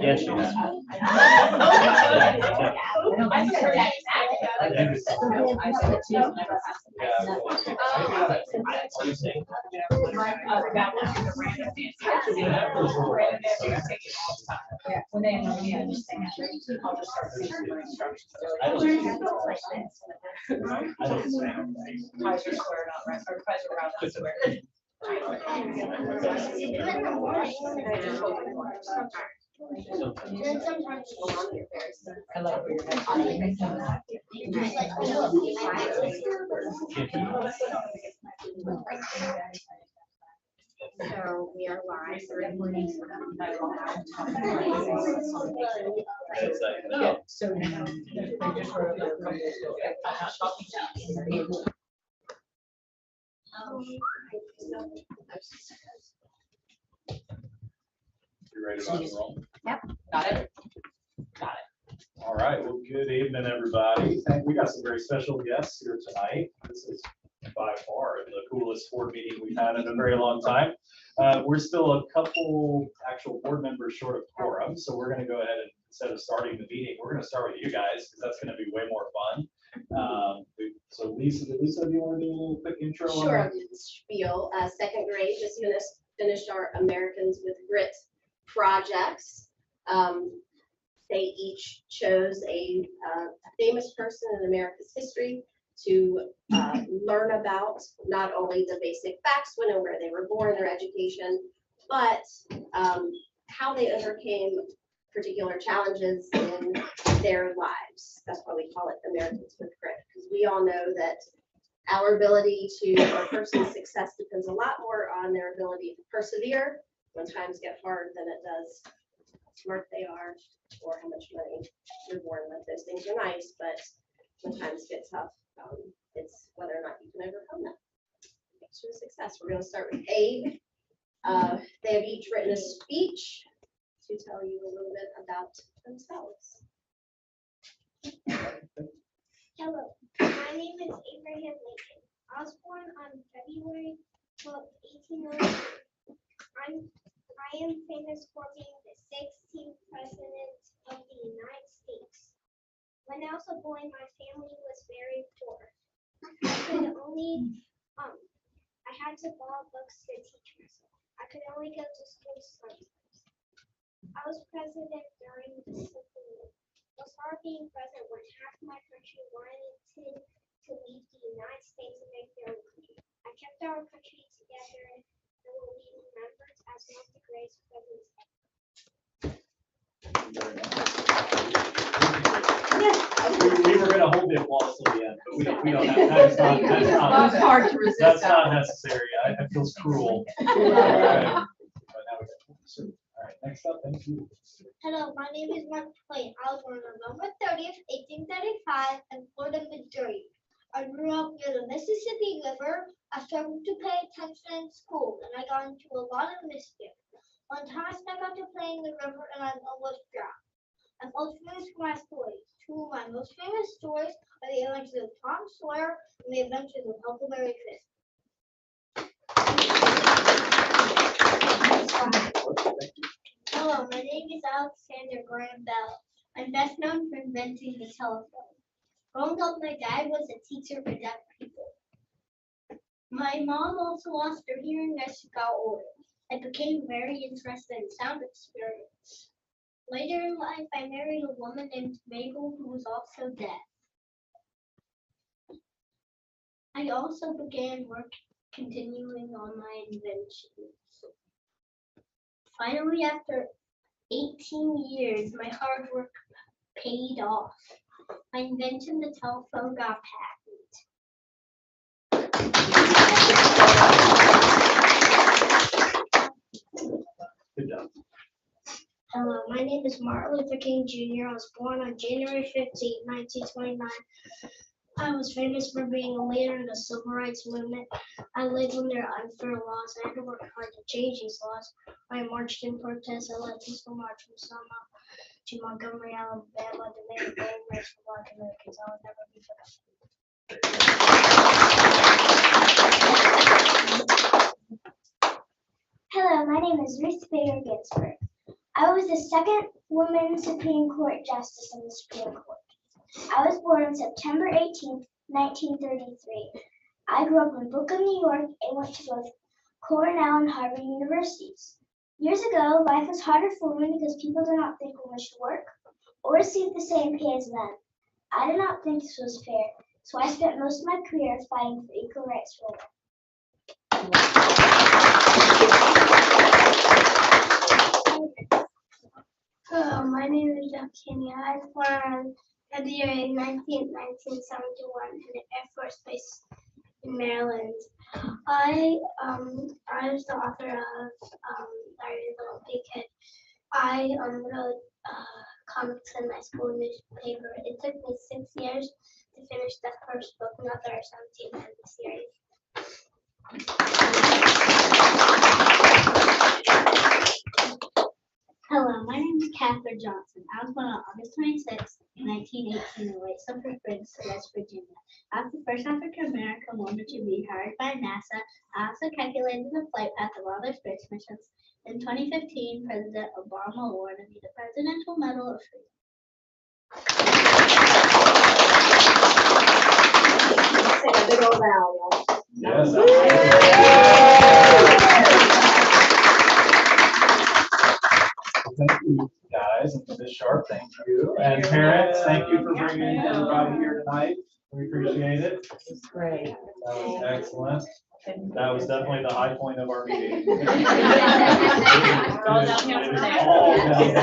Yes, she does. When they have me understand, I'll just start saying instructions. Kaiser square, not right, or Kaiser round square. I love where So we are live. So now, they just wrote a couple of I'm not talking to you. You ready to rock and roll? Got it? Got it. All right, well, good evening, everybody. We got some very special guests here tonight. This is by far the coolest board meeting we've had in a very long time. We're still a couple actual board members short of quorum, so we're going to go ahead and instead of starting the meeting, we're going to start with you guys because that's going to be way more fun. So Lisa, do you want to do a little quick intro? Sure, I'll do the spiel. Second grade just finished our Americans with Grit projects. They each chose a famous person in America's history to learn about not only the basic facts, when and where they were born, their education, but how they overcame particular challenges in their lives. That's why we call it Americans with Grit, because we all know that our ability to, or a person's success depends a lot more on their ability to persevere when times get hard than it does how smart they are or how much money you're born with. Those things are nice, but when times get tough, it's whether or not you can overcome them. Makes you a success. We're going to start with Abe. They have each written a speech to tell you a little bit about themselves. Hello, my name is Abraham Lincoln. I was born on February 12, 1892. I am famous for being the 16th president of the United States. When I was a boy, my family was very poor. I could only, I had to borrow books to teach myself. I could only go to school sometimes. I was president during the Civil War. It was hard being president when half my country wanted to leave the United States and make their own country. I kept our country together and will be remembered as one of the greatest presidents ever. We were going to hold the applause till the end, but we don't have, It's hard to resist. that's not necessary. It feels cruel. All right, next up, thank you. Hello, my name is Mark Twain. I was born on November 30th, 1835 in Florida, Missouri. I grew up near the Mississippi River. I struggled to pay attention in school, and I got into a lot of mischief. One time I stepped out to play in the river, and I almost drowned. I'm most famous for my stories. Two of my most famous stories are the adventures of Tom Sawyer and the adventures of Huckleberry Finn. Hello, my name is Alexander Graham Bell. I'm best known for inventing the telephone. Growing up, my dad was a teacher for deaf people. My mom also lost her hearing as she got older. I became very interested in sound experience. Later in life, I married a woman named Mabel who was also deaf. I also began continuing on my inventions. Finally, after 18 years, my hard work paid off. My invention, the telephone, got patented. Good job. Hello, my name is Martin Luther King Jr. I was born on January 15, 1929. I was famous for being a leader in the civil rights movement. I lived under unfair laws. I had to work hard to change these laws. I marched in protest. I led peaceful march from Selma to Montgomery, Alabama, demanding voting much for Black Americans. I will never be forgotten. Hello, my name is Ruth Bader Ginsburg. I was the second woman Supreme Court Justice in the Supreme Court. I was born on September 18th, 1933. I grew up in Brooklyn, New York, and went to both Cornell and Harvard universities. Years ago, life was harder for women because people did not think women should work or receive the same pay as men. I did not think this was fair, so I spent most of my career fighting for equal rights for women. Hello, my name is Jeff Kinney. I was born on February 19th, 1971 in the Air Force Base in Maryland. I was the author of Larry the Little Big Kid. I wrote comics in my school newspaper. It took me 6 years to finish the first book, not there are 17 in the series. Hello, my name is Catherine Johnson. I was born on August 26, 1918 in White Sulphur Springs, West Virginia. I was the first African American woman to be hired by NASA. I also calculated the flight path of all their space missions. In 2015, President Obama awarded me the Presidential Medal of Freedom. Say a big old round. Yes. Thank you, guys, and Ms. Sharp, thank you. And parents, thank you for bringing everybody here tonight. We appreciate it. It's great. That was excellent. That was definitely the high point of our meeting. All downhill from there. All downhill.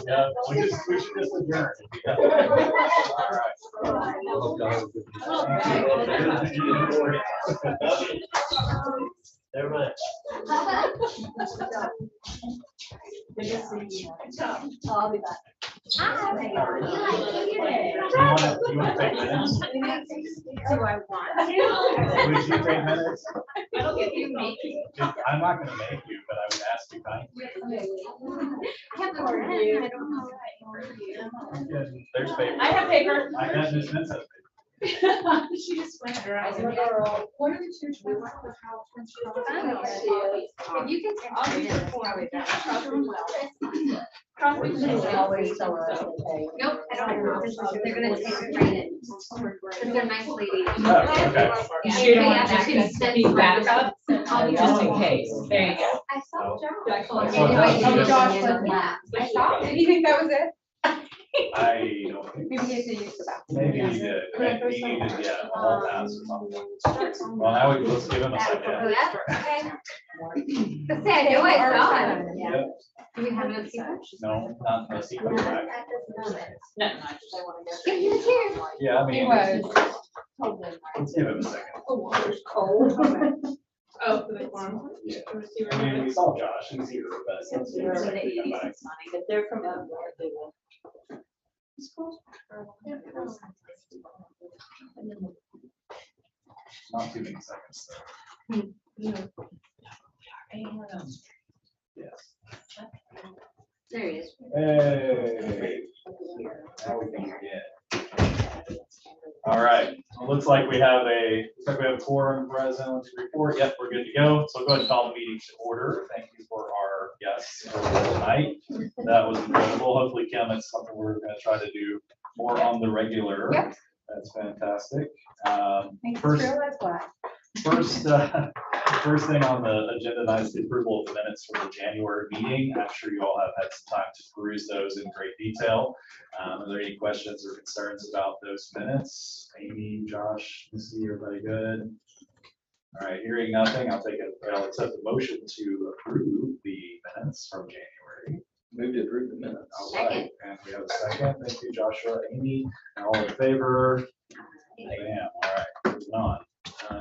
Yeah, we should just adjourn. All right. Very much. Good to see you. I'll be back. You want to take minutes? Do I want to? Would you take minutes? I'll give you me. I'm not gonna make you, but I would ask you kindly. I have the word you. I don't know. There's paper. I have paper. I got Ms. Vincent. She just went around. What are the two twins? I don't know. If you can, I'll be the four. Cross them well. Cross them well. Always tell her. Nope, I don't know. They're gonna take her right in. Because they're nice ladies. Oh, okay. Yeah, You don't they want actually to send be you back back. up, just in case. There you go. I saw Josh. I saw Josh. Josh. Yeah. I saw it. Did you think that was it? I don't think. Maybe you should use the bathroom. Maybe he did. Maybe he did, yeah, a whole pass or something. Well, now let's give him a second. Yeah, okay. Let's say, I know I saw it. Yep. Do we have no secrets? No, not a secret back. At this moment. No, I just want to Give me the chair. Yeah, I He mean, was. let's give him a second. Water's cold. Oh, for the quorum. Yeah. I mean, we saw Josh, he's here, but let's give him a second to come back. But they're from up north, they will. Not too many seconds. Yeah. Yes. There he is. Hey. Now we can begin. All right, it looks like we have a quorum present to report. Yep, we're good to go. So go ahead and call the meeting to order. Thank you for our guests for tonight. That was incredible. Hopefully, Kim, it's something we're gonna try to do more on the regular. Yep. That's fantastic. Makes First, sure that's why. First thing on the agenda tonight is the approval of the minutes for the January meeting. I'm sure you all have had some time to peruse those in great detail. Are there any questions or concerns about those minutes? Amy, Josh, Missy, everybody good? All right, hearing nothing, I'll accept the motion to approve the minutes from January. Move to approve the minutes. All right, and we have a second. Thank you, Joshua, Amy, all in favor? Bam, all right, moving on.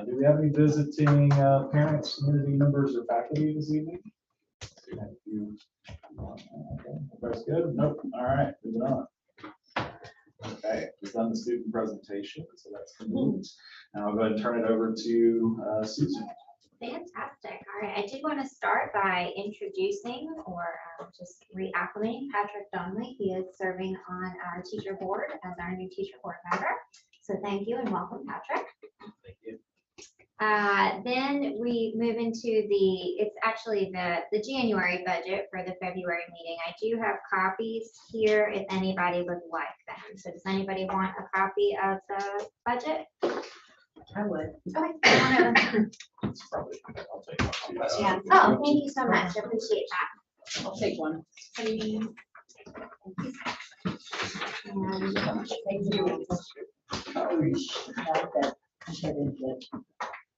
Do we have any visiting parents, community members, or faculty this evening? Thank you. Okay, everybody's good? Nope. All right, moving on. Okay, we've done the student presentation, so that's complete. Now I'll go ahead and turn it over to Susan. Fantastic. All right. I did want to start by introducing or just reacclimating Patrick Donnelly. He is serving on our teacher board as our new teacher board member. So thank you and welcome, Patrick. Thank you. Then we move into it's actually the January budget for the February meeting. I do have copies here if anybody would like them. So does anybody want a copy of the budget? I would. Okay. Come on over. It's probably, I'll take one. Yeah. Oh, thank you so much. I appreciate that. I'll take one. And Thank you.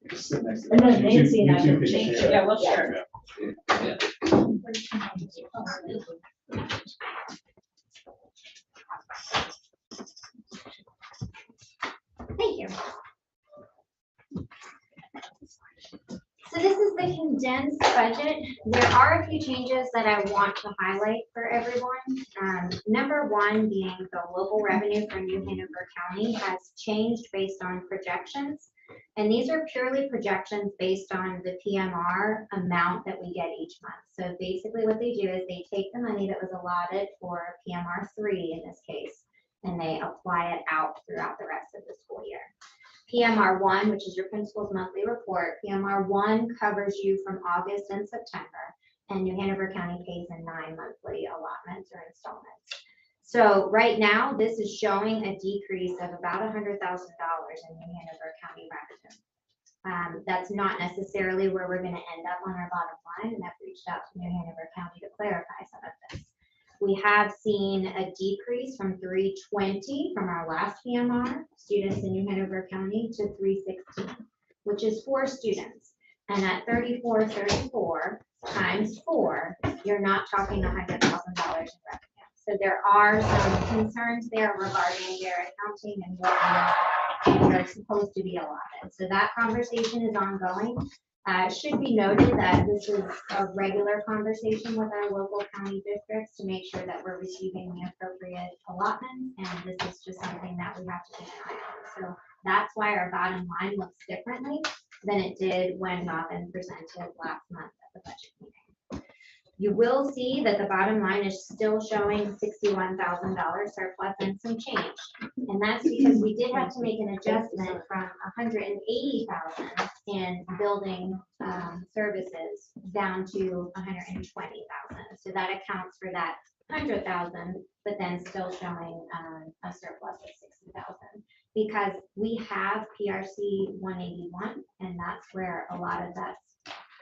Just sit next to And then them. You two- Nancy and I you two can can change share. it. Yeah, we'll share. thank you. So this is the condensed budget. There are a few changes that I want to highlight for everyone. Number one being the local revenue for New Hanover County has changed based on projections. And these are purely projections based on the PMR amount that we get each month. So basically what they do is they take the money that was allotted for PMR 3 in this case, and they apply it out throughout the rest of the school year. PMR 1, which is your principal's monthly report, PMR 1 covers you from August and September, and New Hanover County pays in 9 monthly allotments or installments. So right now, this is showing a decrease of about $100,000 in New Hanover County revenue. That's not necessarily where we're going to end up on our bottom line, and I've reached out to New Hanover County to clarify some of this. We have seen a decrease from 320 from our last PMR students in New Hanover County to 316, which is 4 students. And at 3434 times 4, you're not talking $100,000 in revenue. So there are some concerns there regarding their accounting and what they're supposed to be allotted. So that conversation is ongoing. Should be noted that this is a regular conversation with our local county districts to make sure that we're receiving the appropriate allotment, and this is just something that we have to keep an eye on. So that's why our bottom line looks differently than it did when Robin presented last month at the budget meeting. You will see that the bottom line is still showing $61,000 surplus and some change. And that's because we did have to make an adjustment from $180,000 in building services down to $120,000. So that accounts for that $100,000, but then still showing a surplus of $60,000. Because we have PRC 181, and that's where a lot of that's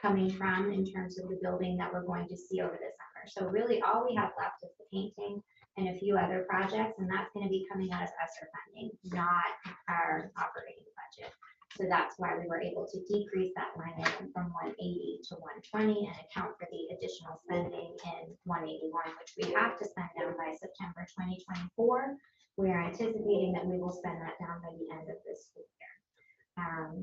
coming from in terms of the building that we're going to see over the summer. So really all we have left is the painting and a few other projects, and that's going to be coming out of ESSER funding, not our operating budget. So that's why we were able to decrease that line item from 180 to 120 and account for the additional spending in 181, which we have to spend down by September 2024. We are anticipating that we will spend that down by the end of this school year.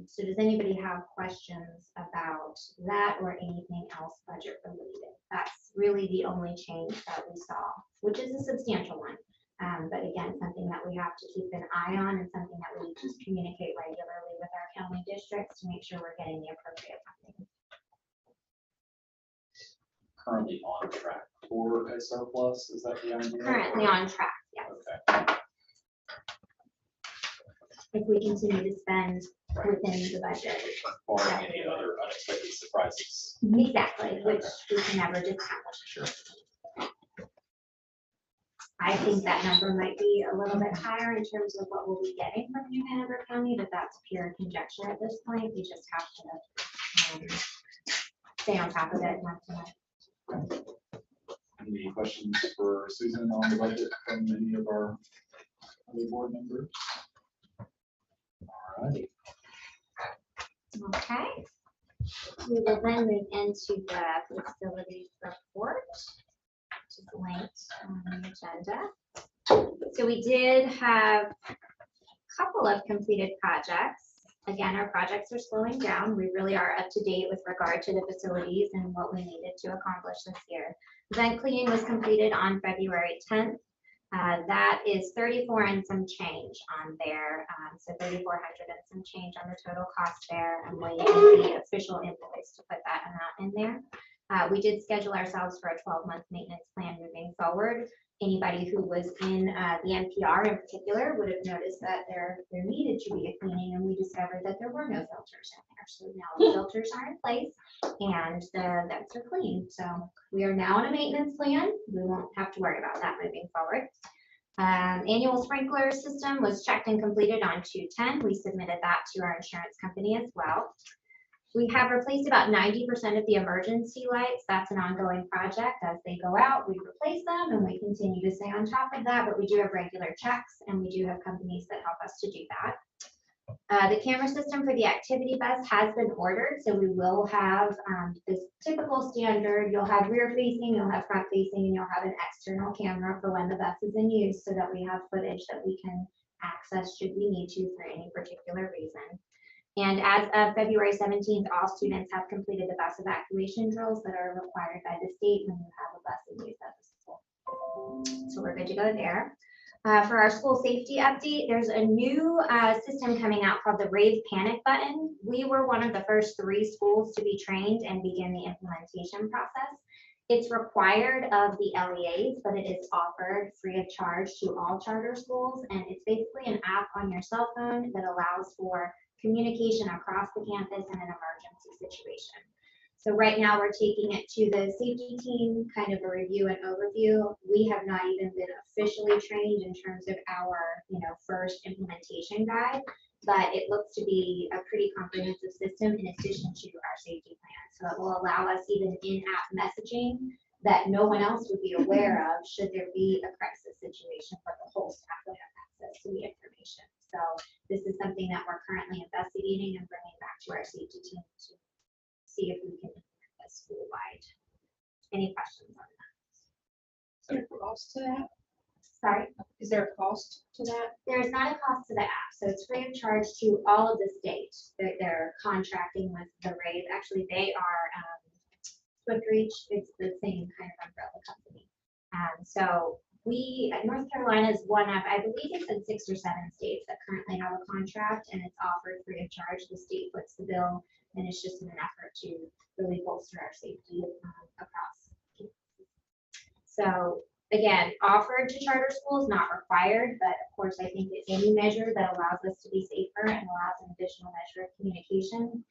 So does anybody have questions about that or anything else budget related? That's really the only change that we saw, which is a substantial one. But again, something that we have to keep an eye on and something that we just communicate regularly with our county districts to make sure we're getting the appropriate funding. Currently on track for a surplus, is that the idea? Currently on track, yes. Okay. If we continue to spend within the budget. Barring any other unexpected surprises. Exactly, which we can never discount. Sure. I think that number might be a little bit higher in terms of what we'll be getting from New Hanover County, but that's pure conjecture at this point. We just have to stay on top of it month to month. Any questions for Susan on the budget from any of our other board members? All right. Okay. We will then move into the facilities report, which is linked on the agenda. So we did have a couple of completed projects. Again, our projects are slowing down. We really are up to date with regard to the facilities and what we needed to accomplish this year. Vent cleaning was completed on February 10th. That is 34 and some change on there. So 3,400 and some change on the total cost there. I'm waiting for the official invoice to put that amount in there. We did schedule ourselves for a 12-month maintenance plan moving forward. Anybody who was in the NPR in particular would have noticed that there needed to be a cleaning, and we discovered that there were no filters in there. So now the filters are in place and the vents are clean. So we are now on a maintenance plan. We won't have to worry about that moving forward. Annual sprinkler system was checked and completed on 2/10. We submitted that to our insurance company as well. We have replaced about 90% of the emergency lights. That's an ongoing project. As they go out, we replace them and we continue to stay on top of that, but we do have regular checks and we do have companies that help us to do that. The camera system for the activity bus has been ordered, so we will have this typical standard. You'll have rear facing, you'll have front facing, and you'll have an external camera for when the bus is in use so that we have footage that we can access should we need to for any particular reason. And as of February 17th, all students have completed the bus evacuation drills that are required by the state when you have a bus in use at the school. So we're good to go there. For our school safety update, there's a new system coming out called the Rave Panic Button. We were one of the first 3 schools to be trained and begin the implementation process. It's required of the LEAs, but it is offered free of charge to all charter schools. And it's basically an app on your cell phone that allows for communication across the campus in an emergency situation. So right now we're taking it to the safety team, kind of a review and overview. We have not even been officially trained in terms of our, first implementation guide, but it looks to be a pretty comprehensive system in addition to our safety plan. So it will allow us even in-app messaging that no one else would be aware of should there be a crisis situation, but the whole staff would have access to the information. So this is something that we're currently investigating and bringing back to our safety team to see if we can implement this school-wide. Any questions on that? Is there a cost to that? Sorry? Is there a cost to that? There is not a cost to the app, so it's free of charge to all of the states. They're contracting with the Rave. Actually, they are SwiftReach. It's the same kind of umbrella company. So North Carolina is one of, I believe it's in 6 or 7 states that currently have a contract, and it's offered free of charge. The state puts the bill, and it's just in an effort to really bolster our safety across campuses. So again, offered to charter schools, not required, but of course I think that any measure that allows us to be safer and allows an additional measure of communication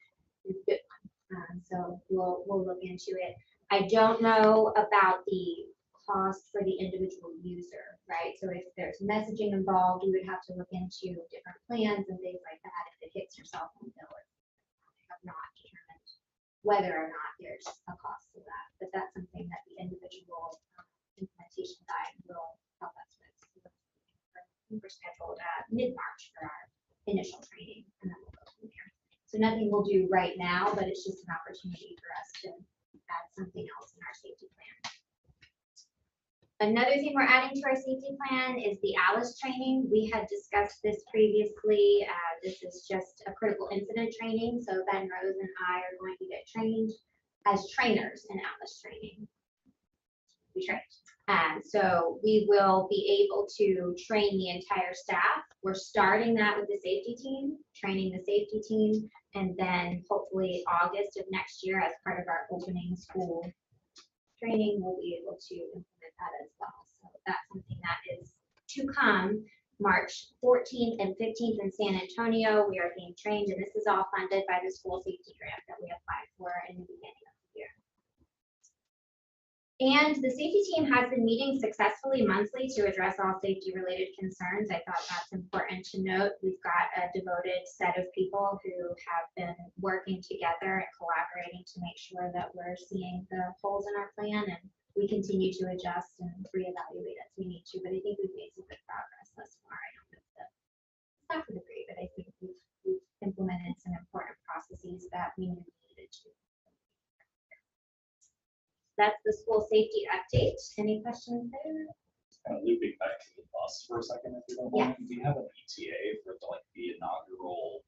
is a good one. So we'll look into it. I don't know about the cost for the individual user, right? So if there's messaging involved, we would have to look into different plans and things like that if it hits your cell phone bill. I have not determined whether or not there's a cost to that, but that's something that the individual implementation guide will help us with. We're scheduled mid-March for our initial training, and then we'll go from there. So nothing we'll do right now, but it's just an opportunity for us to add something else in our safety plan. Another thing we're adding to our safety plan is the ALICE training. We had discussed this previously. This is just a critical incident training. So Ben, Rose, and I are going to get trained as trainers in ALICE training. We trained. So we will be able to train the entire staff. We're starting that with the safety team, training the safety team, and then hopefully August of next year as part of our opening school training, we'll be able to implement that as well. So that's something that is to come. March 14th and 15th in San Antonio, we are being trained, and this is all funded by the school safety grant that we applied for in the beginning of the year. And the safety team has been meeting successfully monthly to address all safety related concerns. I thought that's important to note. We've got a devoted set of people who have been working together and collaborating to make sure that we're seeing the holes in our plan, and we continue to adjust and reevaluate as we need to. But I think we've made some good progress thus far. I don't know if the staff would agree, but I think we've implemented some important processes that we knew we needed to. That's the school safety update. Any questions there? Kind of looping back to the bus for a second, if you don't mind. Do you have an ETA for the inaugural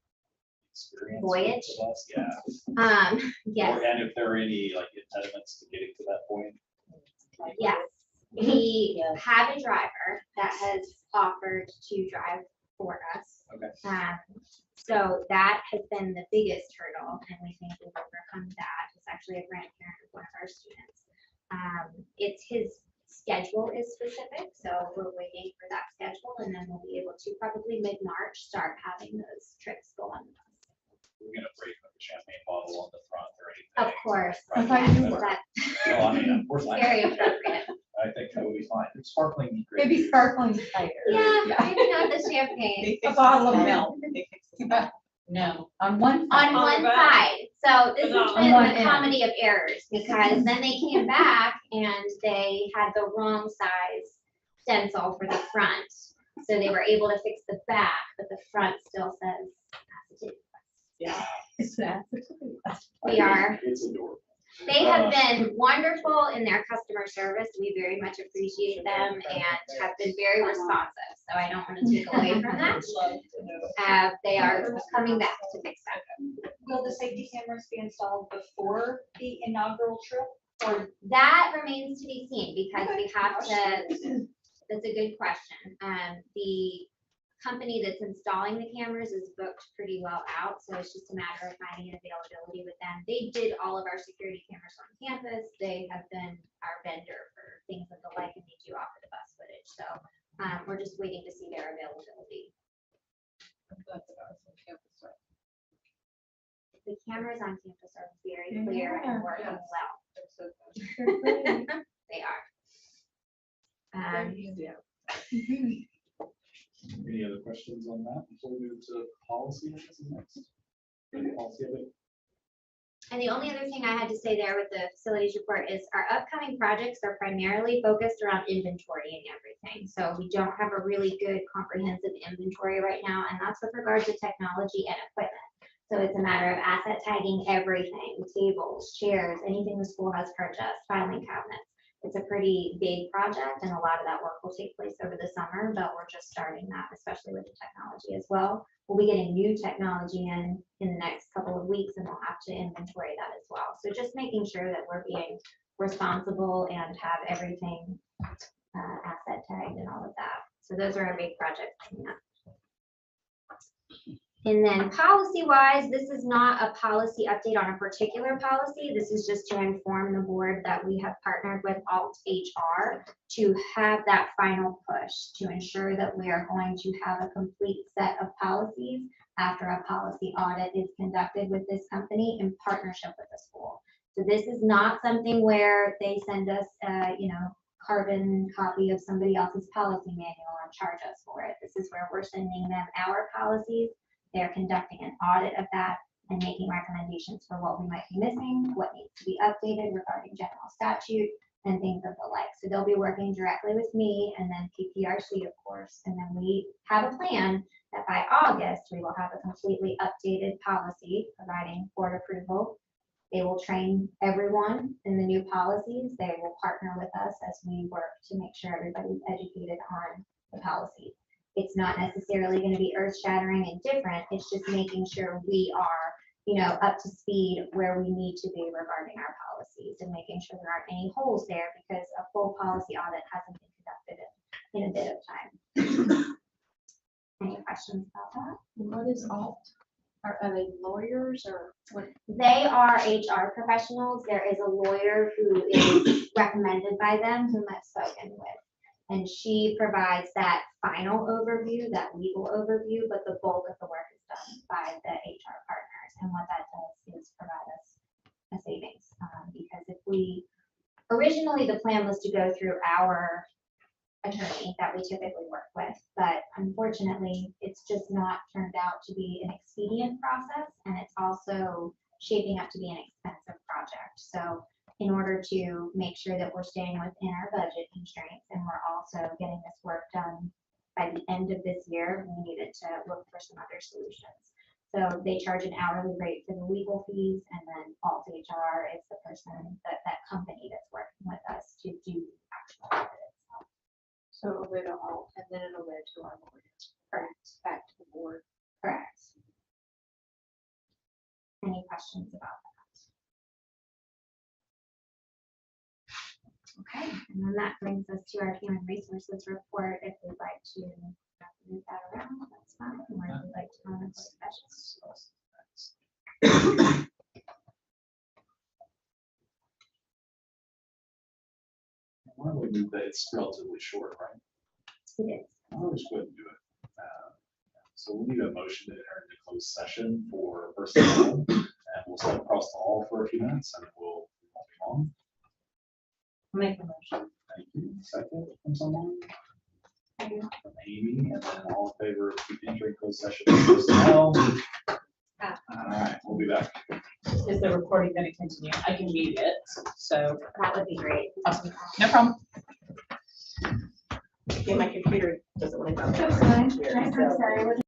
experience? Voyage? with the bus? Yeah. Yes. And if there are any impediments to getting to that point? Yes. We have a driver. that has offered to drive for us. Okay. So that has been the biggest hurdle, and we think we've overcome that. It's actually a grandparent of one of our students. It's his schedule is specific, so we're waiting for that schedule, and then we'll be able to probably mid-March start having those trips go on with us. We're gonna break like a champagne bottle on the front or anything. Of course, Right. yes, that's Well, I mean, of course, very appropriate. I think that would be fine. It's sparkling. grape Maybe juice. sparkling cider. Yeah, maybe not the champagne. A bottle of milk. No, on one. On one side. So this has On been one the end. comedy of errors, because then they came back and they had the wrong size stencil for the front. So they were able to fix the back, but the front still says Massachusetts. Yeah. We are. It's adorable. They have been wonderful in their customer service. We very much appreciate them and have been very responsive. So I don't want to take away from that. They are coming back to fix that. Will the safety cameras be installed before the inaugural trip? Or That remains to be seen, because we have to, that's a good question. The company that's installing the cameras is booked pretty well out, so it's just a matter of finding an availability with them. They did all of our security cameras on campus. They have been our vendor for things of the like, and they do offer the bus footage. So we're just waiting to see their availability. The cameras on campus are very clear and working well. They are. Any other questions on that before we move to policy? This is next. Policy of it. And the only other thing I had to say there with the facilities report is our upcoming projects are primarily focused around inventory and everything. So we don't have a really good comprehensive inventory right now, and that's with regards to technology and equipment. So it's a matter of asset tagging everything, tables, chairs, anything the school has purchased, filing cabinets. It's a pretty big project, and a lot of that work will take place over the summer, but we're just starting that, especially with the technology as well. We'll be getting new technology in the next couple of weeks, and we'll have to inventory that as well. So just making sure that we're being responsible and have everything asset tagged and all of that. So those are our big projects coming up. And then policy-wise, this is not a policy update on a particular policy. This is just to inform the board that we have partnered with Alt HR to have that final push to ensure that we are going to have a complete set of policies after a policy audit is conducted with this company in partnership with the school. So this is not something where they send us carbon copy of somebody else's policy manual and charge us for it. This is where we're sending them our policies. They're conducting an audit of that and making recommendations for what we might be missing, what needs to be updated regarding general statute, and things of the like. So they'll be working directly with me and then PPRC, of course. And then we have a plan that by August, we will have a completely updated policy providing board approval. They will train everyone in the new policies. They will partner with us as we work to make sure everybody's educated on the policy. It's not necessarily going to be earth-shattering and different. It's just making sure we are, up to speed where we need to be regarding our policies and making sure there aren't any holes there, because a full policy audit hasn't been conducted in a bit of time. Any questions about that? what is alt? Are they lawyers or what? They are HR professionals. There is a lawyer who is recommended by them, whom I've spoken with. And she provides that final overview, that legal overview, but the bulk of the work is done by the HR partners. And what that does is provide us a savings. Because originally the plan was to go through our attorney that we typically work with, but unfortunately, it's just not turned out to be an expedient process, and it's also shaping up to be an expensive project. So in order to make sure that we're staying within our budget constraints and we're also getting this work done by the end of this year, we needed to look for some other solutions. So they charge an hourly rate for the legal fees, and then Alt HR is the person, that company that's working with us to do the actual audit itself. So it'll go to alt and then it'll go to our board. Correct. Back to the board. Correct. Any questions about that? Okay, and then that brings us to our human resources report. If we'd like to move that around, that's fine. Or if we'd like to go into session. Why don't we move that? It's relatively short, right? It is. I'll just go ahead and do it. So we need a motion to enter into closed session for personnel, and we'll sit across the hall for a few minutes, and we'll move on. Make a motion. Thank you. Second from someone? From Amy, and then all in favor of entering closed session for personnel? All right, we'll be back. Is the recording going to continue? I can mute it, so. That would be great. Awesome. No problem. Yeah, my computer doesn't want to go. I'm sorry.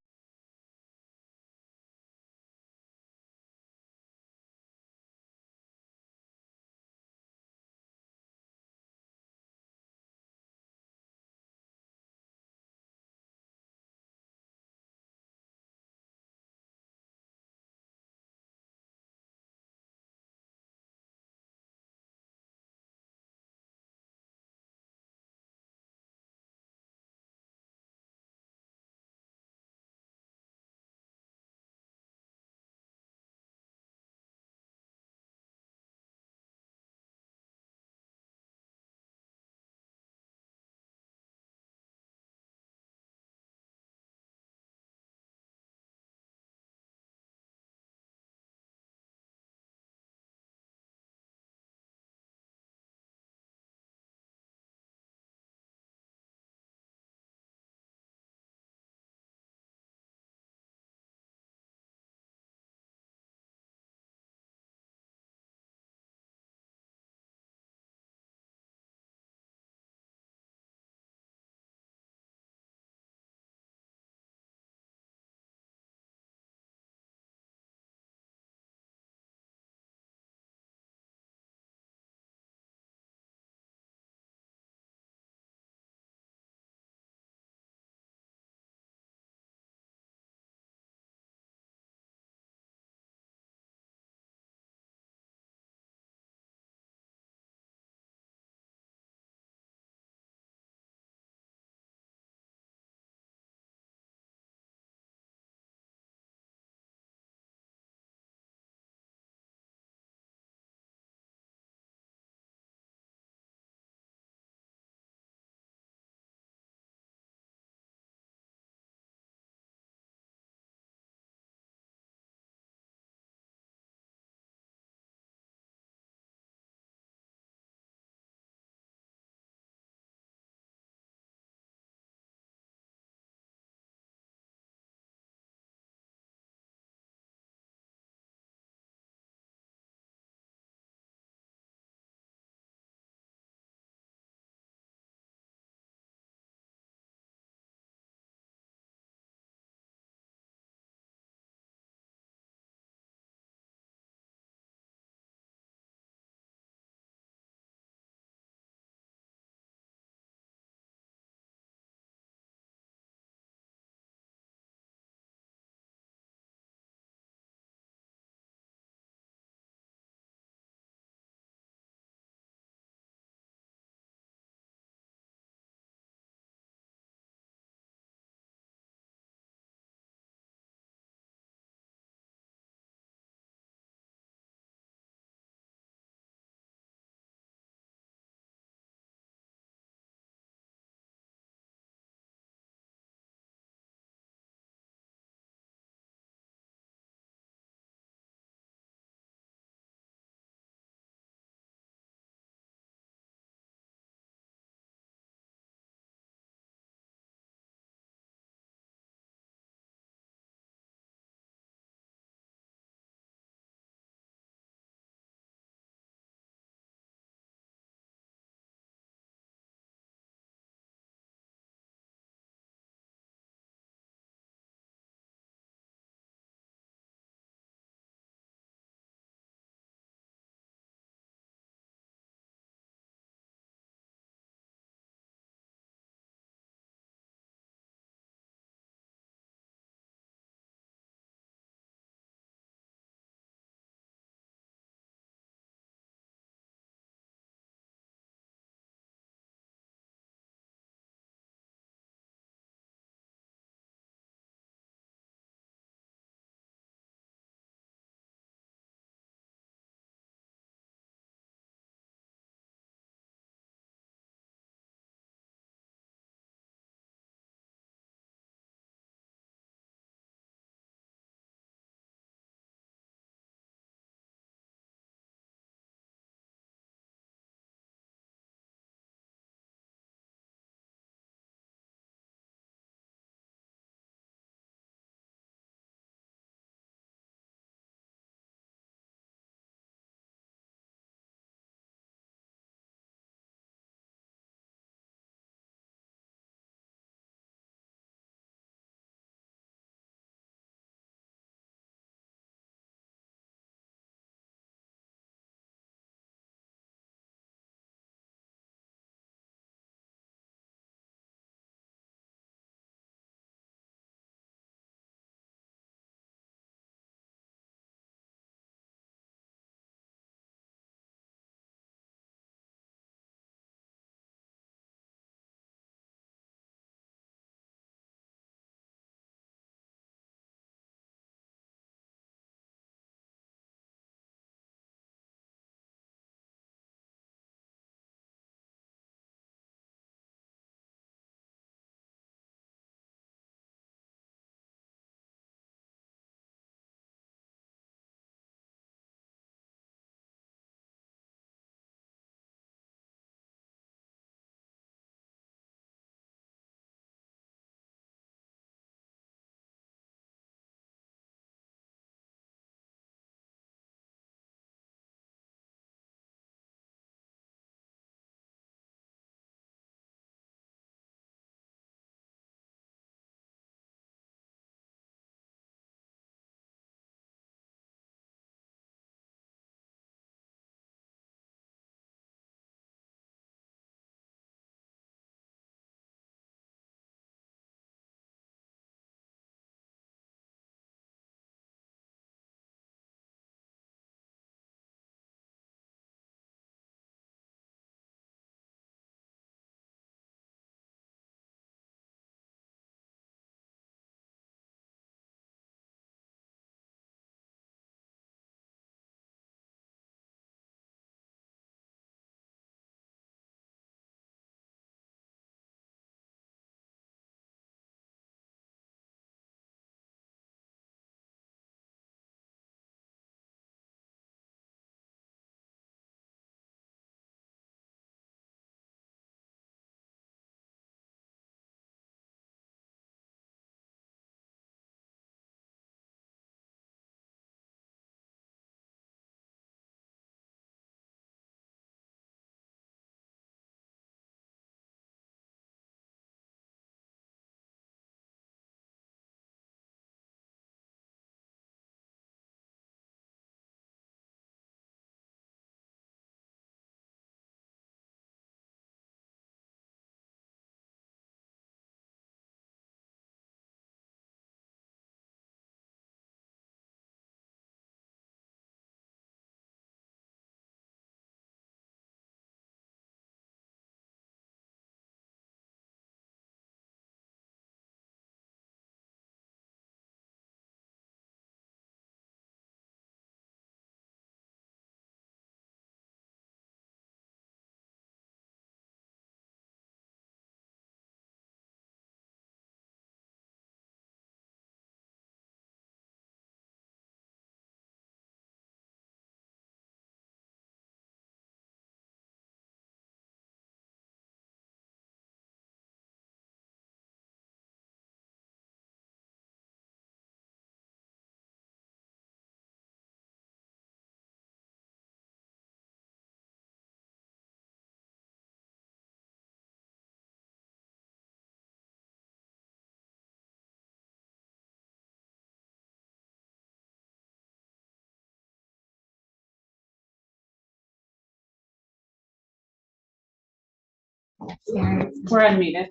We're unmuted.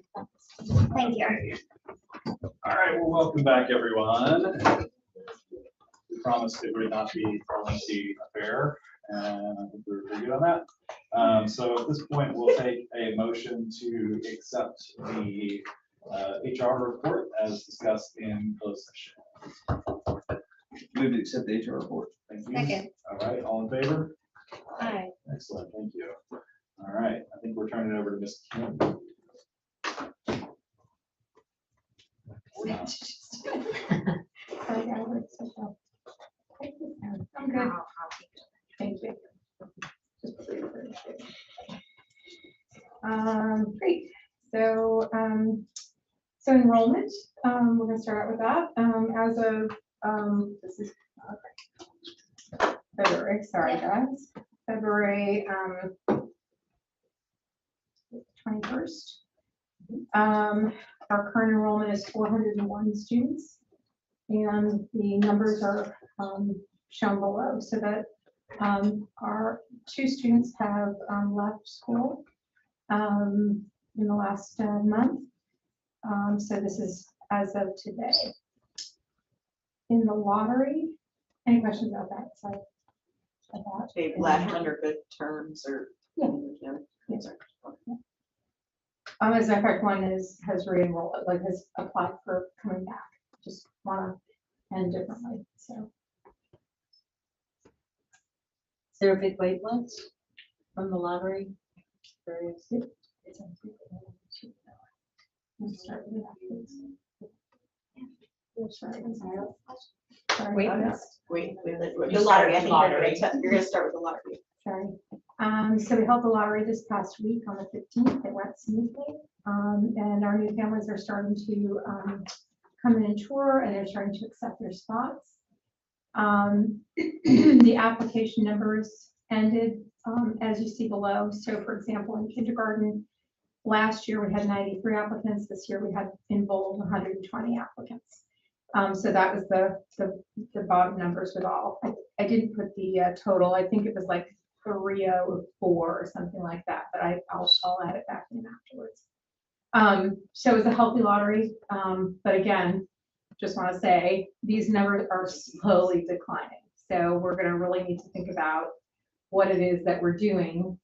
Thank you. All right, well, welcome back, everyone. We promised it would not be a lengthy affair, and I think we were pretty good on that. So at this point, we'll take a motion to accept the HR report as discussed in closed session. Move to accept the HR report. Thank you. Second. All right, all in favor? Aye. Excellent, thank you. All right, I think we're turning it over to Ms. Kim. Or not. I'm good. Thank you. Great. So enrollment, we're gonna start out with that. As of, this is February, sorry guys, February 21st. Our current enrollment is 401 students, and the numbers are shown below, so that our 2 students have left school in the last month. So this is as of today. In the lottery, any questions about that? Sorry. About They've left under good terms or? Yeah. Yes. As a matter of fact, one has re-enrolled, like has applied for coming back, just wanna end differently, so. Is there a big wait list from the lottery? Let's start with that, please. Sorry, I'm sorry. Sorry Wait, about that. wait, the You lottery, I start think with lottery. you're gonna start with the lottery. Sorry. So we held the lottery this past week on the 15th. It went smoothly. And our new families are starting to come in and tour, and they're starting to accept their spots. The application numbers ended as you see below. So for example, in kindergarten, last year we had 93 applicants. This year we had in bold 120 applicants. So that was the bottom numbers with all. I didn't put the total. I think it was like 304 or something like that, but I'll add it back in afterwards. So it was a healthy lottery. But again, just want to say these numbers are slowly declining. So we're going to really need to think about what it is that we're doing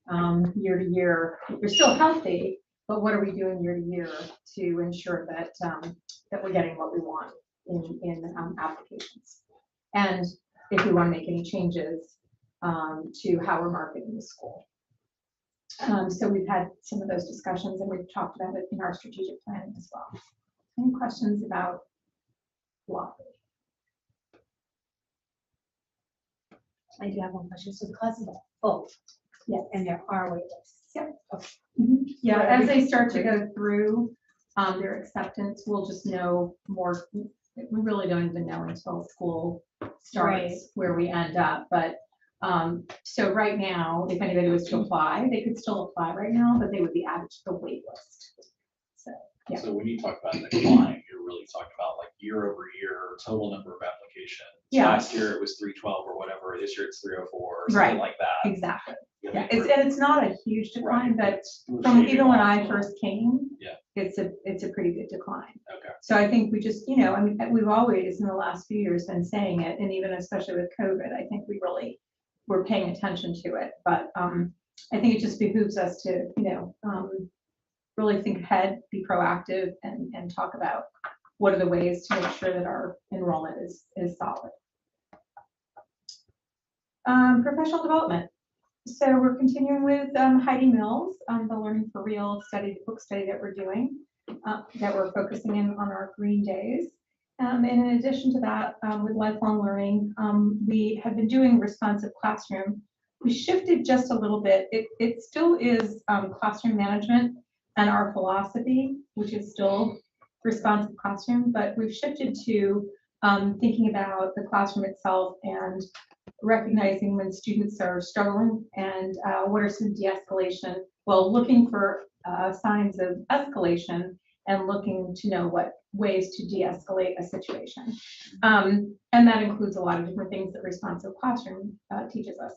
year to year. We're still healthy, but what are we doing year to year to ensure that that we're getting what we want in applications? And if we want to make any changes to how we're marketing the school. So we've had some of those discussions, and we've talked about it in our strategic planning as well. Any questions about lottery? I do have one question. So the classes are full. Yes. And there are wait lists. Yep. Okay. Yeah, as they start to go through their acceptance, we'll just know more. We really don't even know until school starts where we end up. But so right now, if anybody was to apply, they could still apply right now, but they would be added to the wait list. So, yeah. So when you talk about decline, you're really talking about like year over year, total number of applications. Yeah. Last year it was 312 or whatever, this year it's 304 or something Right. like that. Exactly. Yeah, Yeah, it's not a huge decline, but It's from shaving even when off I a lot. first came, Yeah. it's a pretty good decline. Okay. So I think we just, you know, I mean, we've always in the last few years been saying it, and even especially with COVID, I think we're paying attention to it. But I think it just behooves us to, you know, really think ahead, be proactive, and talk about what are the ways to make sure that our enrollment is solid. Professional development. So we're continuing with Heidi Mills, the Learning for Real study, book study that we're doing, that we're focusing in on our green days. And in addition to that, with lifelong learning, we have been doing responsive classroom. We shifted just a little bit. It still is classroom management and our philosophy, which is still responsive classroom, but we've shifted to thinking about the classroom itself and recognizing when students are struggling and what are some de-escalation, well, looking for signs of escalation and looking to know what ways to de-escalate a situation. And that includes a lot of different things that responsive classroom teaches us.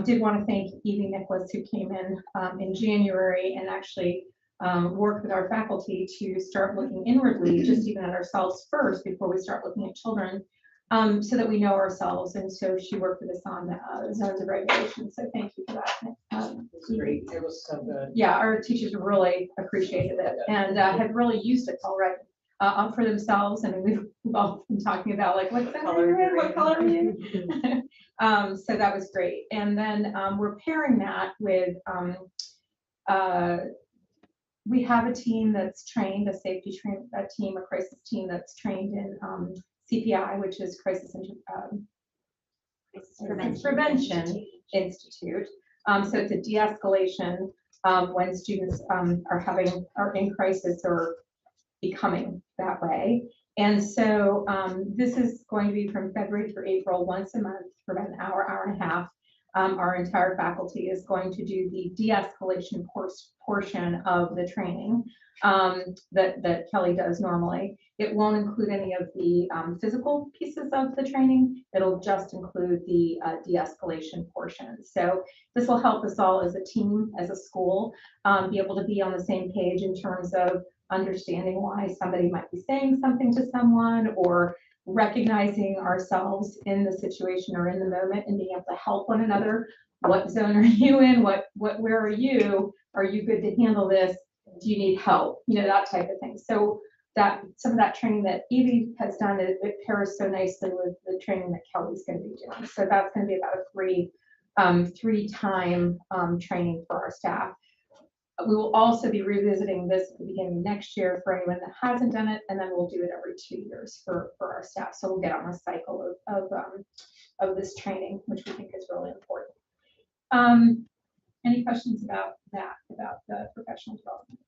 Did want to thank Evie Nicholas, who came in January and actually work with our faculty to start looking inwardly, just even at ourselves first before we start looking at children, so that we know ourselves. And so she worked with us on zones of regulation. So thank you for that. It was great. It was so good. Yeah, our teachers really appreciated it and have really used it already for themselves. I mean, we've all been talking about like, what color are you in? What color are you in? So that was great. And then we're pairing that with, we have a team that's trained, a safety team, a crisis team that's trained in CPI, which is Prevention Institute. So it's a de-escalation when students are in crisis or becoming that way. And so this is going to be from February through April, once a month for about an hour, hour and a half. Our entire faculty is going to do the de-escalation portion of the training that Kelly does normally. It won't include any of the physical pieces of the training. It'll just include the de-escalation portion. So this will help us all as a team, as a school, be able to be on the same page in terms of understanding why somebody might be saying something to someone, or recognizing ourselves in the situation or in the moment and being able to help one another. What zone are you in? Where are you? Are you good to handle this? Do you need help? You know, that type of thing. So that some of that training that Evie has done, it pairs so nicely with the training that Kelly's going to be doing. So that's going to be about a three-time training for our staff. We will also be revisiting this at the beginning of next year for anyone that hasn't done it, and then we'll do it every 2 years for our staff. So we'll get on a cycle of this training, which we think is really important. Any questions about that, about the professional development?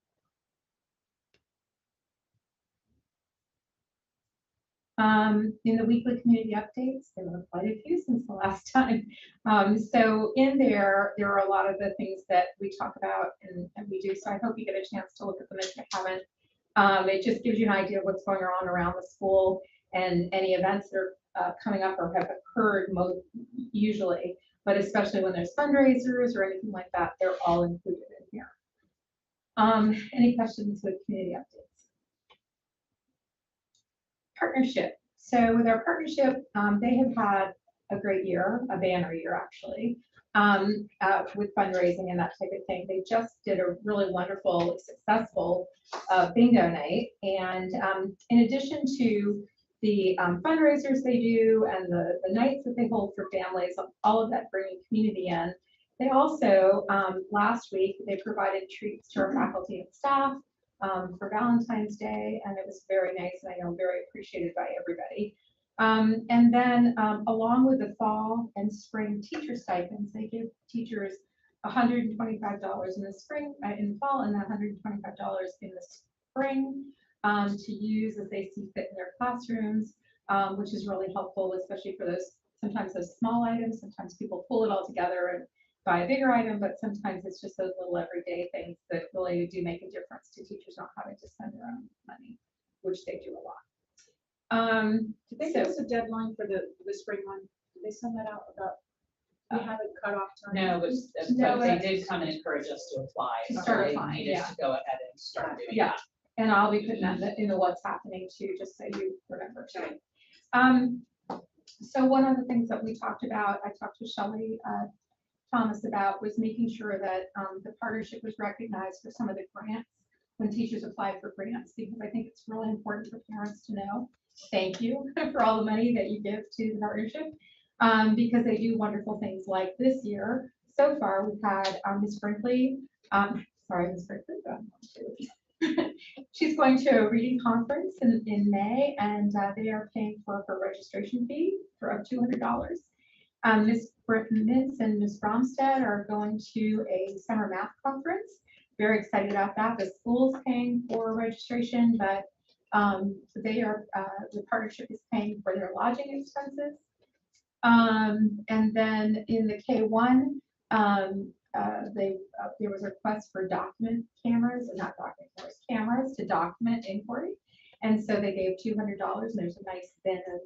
In the weekly community updates, there were quite a few since the last time. So in there are a lot of the things that we talk about and we do. So I hope you get a chance to look at them if you haven't. It just gives you an idea of what's going on around the school and any events that are coming up or have occurred usually, but especially when there's fundraisers or anything like that, they're all included in here. Any questions with community updates? Partnership. So with our partnership, they have had a great year, a banner year actually, with fundraising and that type of thing. They just did a really wonderful, successful bingo night. And in addition to the fundraisers they do and the nights that they hold for families, all of that bringing community in, they also, last week, they provided treats to our faculty and staff for Valentine's Day, and it was very nice, and I know very appreciated by everybody. And then along with the fall and spring teacher stipends, they give teachers $125 in the spring, in the fall, and then $125 in the spring to use as they see fit in their classrooms, which is really helpful, especially for sometimes those small items. Sometimes people pull it all together and buy a bigger item, but sometimes it's just those little everyday things that really do make a difference to teachers not having to spend their own money, which they do a lot. Did they give us a deadline for the spring one? Did they send that out about, we haven't cut off time? No, but they did come and encourage us to apply. To start They applying, needed yeah. to go ahead and start doing Yeah. that. And I'll be putting that in the what's happening too, just so you remember too. So one of the things that we talked about, I talked to Shelley Thomas about, was making sure that the partnership was recognized for some of the grants when teachers apply for grants, because I think it's really important for parents to know. Thank you for all the money that you give to the partnership, because they do wonderful things like this year. So far, we've had Ms. Brinkley, Ms. Brinkley, she's going to a reading conference in May, and they are paying for her registration fee for up to $200. Ms. Mintz and Ms. Bromstead are going to a summer math conference. Very excited about that. The school's paying for registration, but the partnership is paying for their lodging expenses. And then in the K1, there was a request for cameras to document inquiry. And so they gave $200, and there's a nice bin of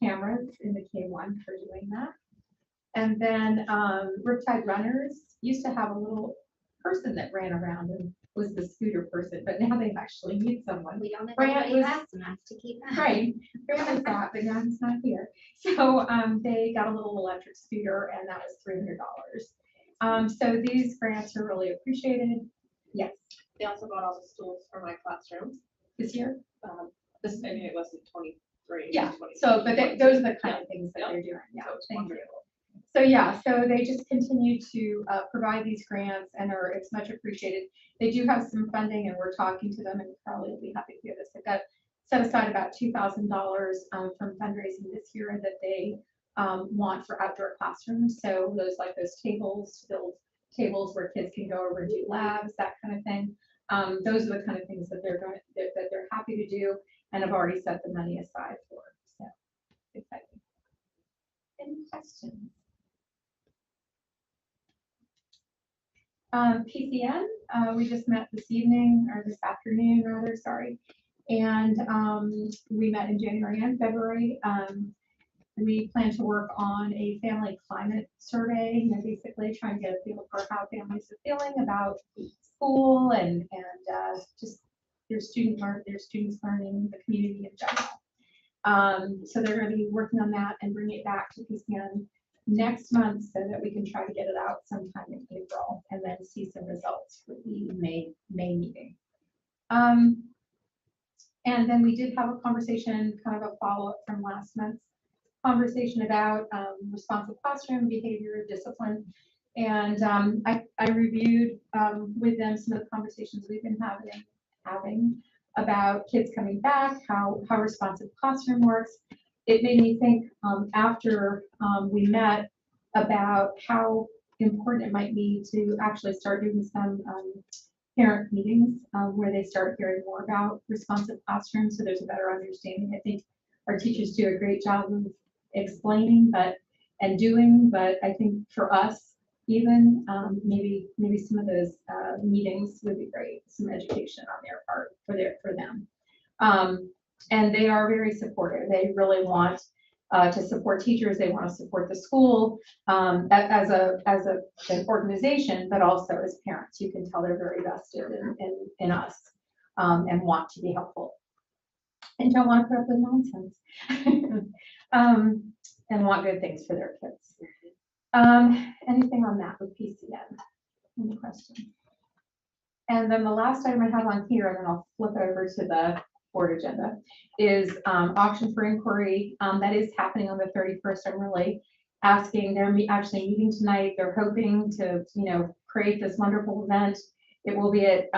cameras in the K1 for doing that. And then Riptide Runners used to have a little person that ran around and was the scooter person, but now they actually need someone. We don't have Brant anybody was- fast enough to keep that. Right, Brant was that, but now he's not here. So they got a little electric scooter and that was $300. So these grants are really appreciated. Yes, They also got all the stools for my classroom. this year. This, I mean, it wasn't 23. Yeah, 20. so, but those are the kind of things that Yeah. they're doing, yeah, So it's thank you. wonderful. So, yeah, so they just continue to provide these grants and it's much appreciated. They do have some funding and we're talking to them and Carly will be happy to hear this. They've got set aside about $2,000 from fundraising this year that they want for outdoor classrooms. So those tables, to build tables where kids can go over and do labs, that kind of thing. Those are the kind of things that they're happy to do and have already set the money aside for. So exciting. Any questions? PCN, we just met this evening or this afternoon rather, sorry. And we met in January and February. We plan to work on a family climate survey, basically trying to get a feel for how families are feeling about school and just their students learning, the community in general. So they're going to be working on that and bring it back to PCN next month so that we can try to get it out sometime in April and then see some results for the May meeting. And then we did have a conversation, kind of a follow-up from last month's conversation about responsive classroom behavior, discipline. And I reviewed with them some of the conversations we've been having about kids coming back, how responsive classroom works. It made me think after we met about how important it might be to actually start doing some parent meetings where they start hearing more about responsive classrooms so there's a better understanding. I think our teachers do a great job of explaining and doing, but I think for us, even maybe some of those meetings would be great, some education on their part for them. And they are very supportive. They really want to support teachers. They want to support the school as an organization, but also as parents. You can tell they're very vested in us and want to be helpful and don't want to put up with nonsense and want good things for their kids. Anything on that with PCN? Any questions? And then the last item I have on here, and then I'll flip over to the board agenda, is auction for inquiry. That is happening on the 31st. I'm really asking, they're actually meeting tonight. They're hoping to, create this wonderful event. It will be at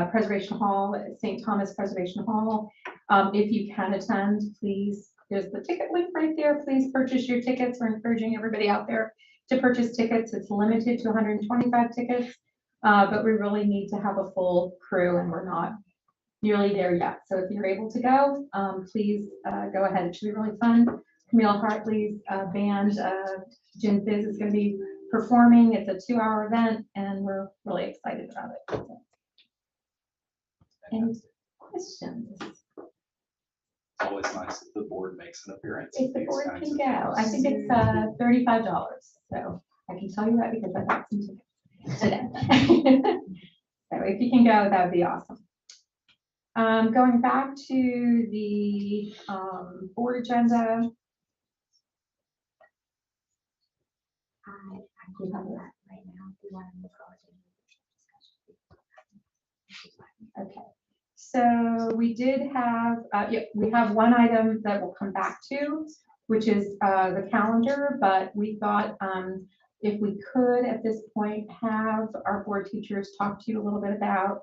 Preservation Hall, at St. Thomas Preservation Hall. If you can attend, please, there's the ticket link right there. Please purchase your tickets. We're encouraging everybody out there to purchase tickets. It's limited to 125 tickets, but we really need to have a full crew and we're not nearly there yet. So if you're able to go, please go ahead. It should be really fun. Camille Hartley's band, Gin Fizz, is going to be performing. It's a 2-hour event and we're really excited about it. Any questions? It's always nice if the board makes an appearance. If the board can go, I think it's $35. So I can tell you that because I got some tickets today. So if you can go, that would be awesome. Going back to the board agenda. I do have that right now. If you want to move forward. Okay, so we did have, we have one item that we'll come back to, which is the calendar, but we thought if we could at this point have our board teachers talk to you a little bit about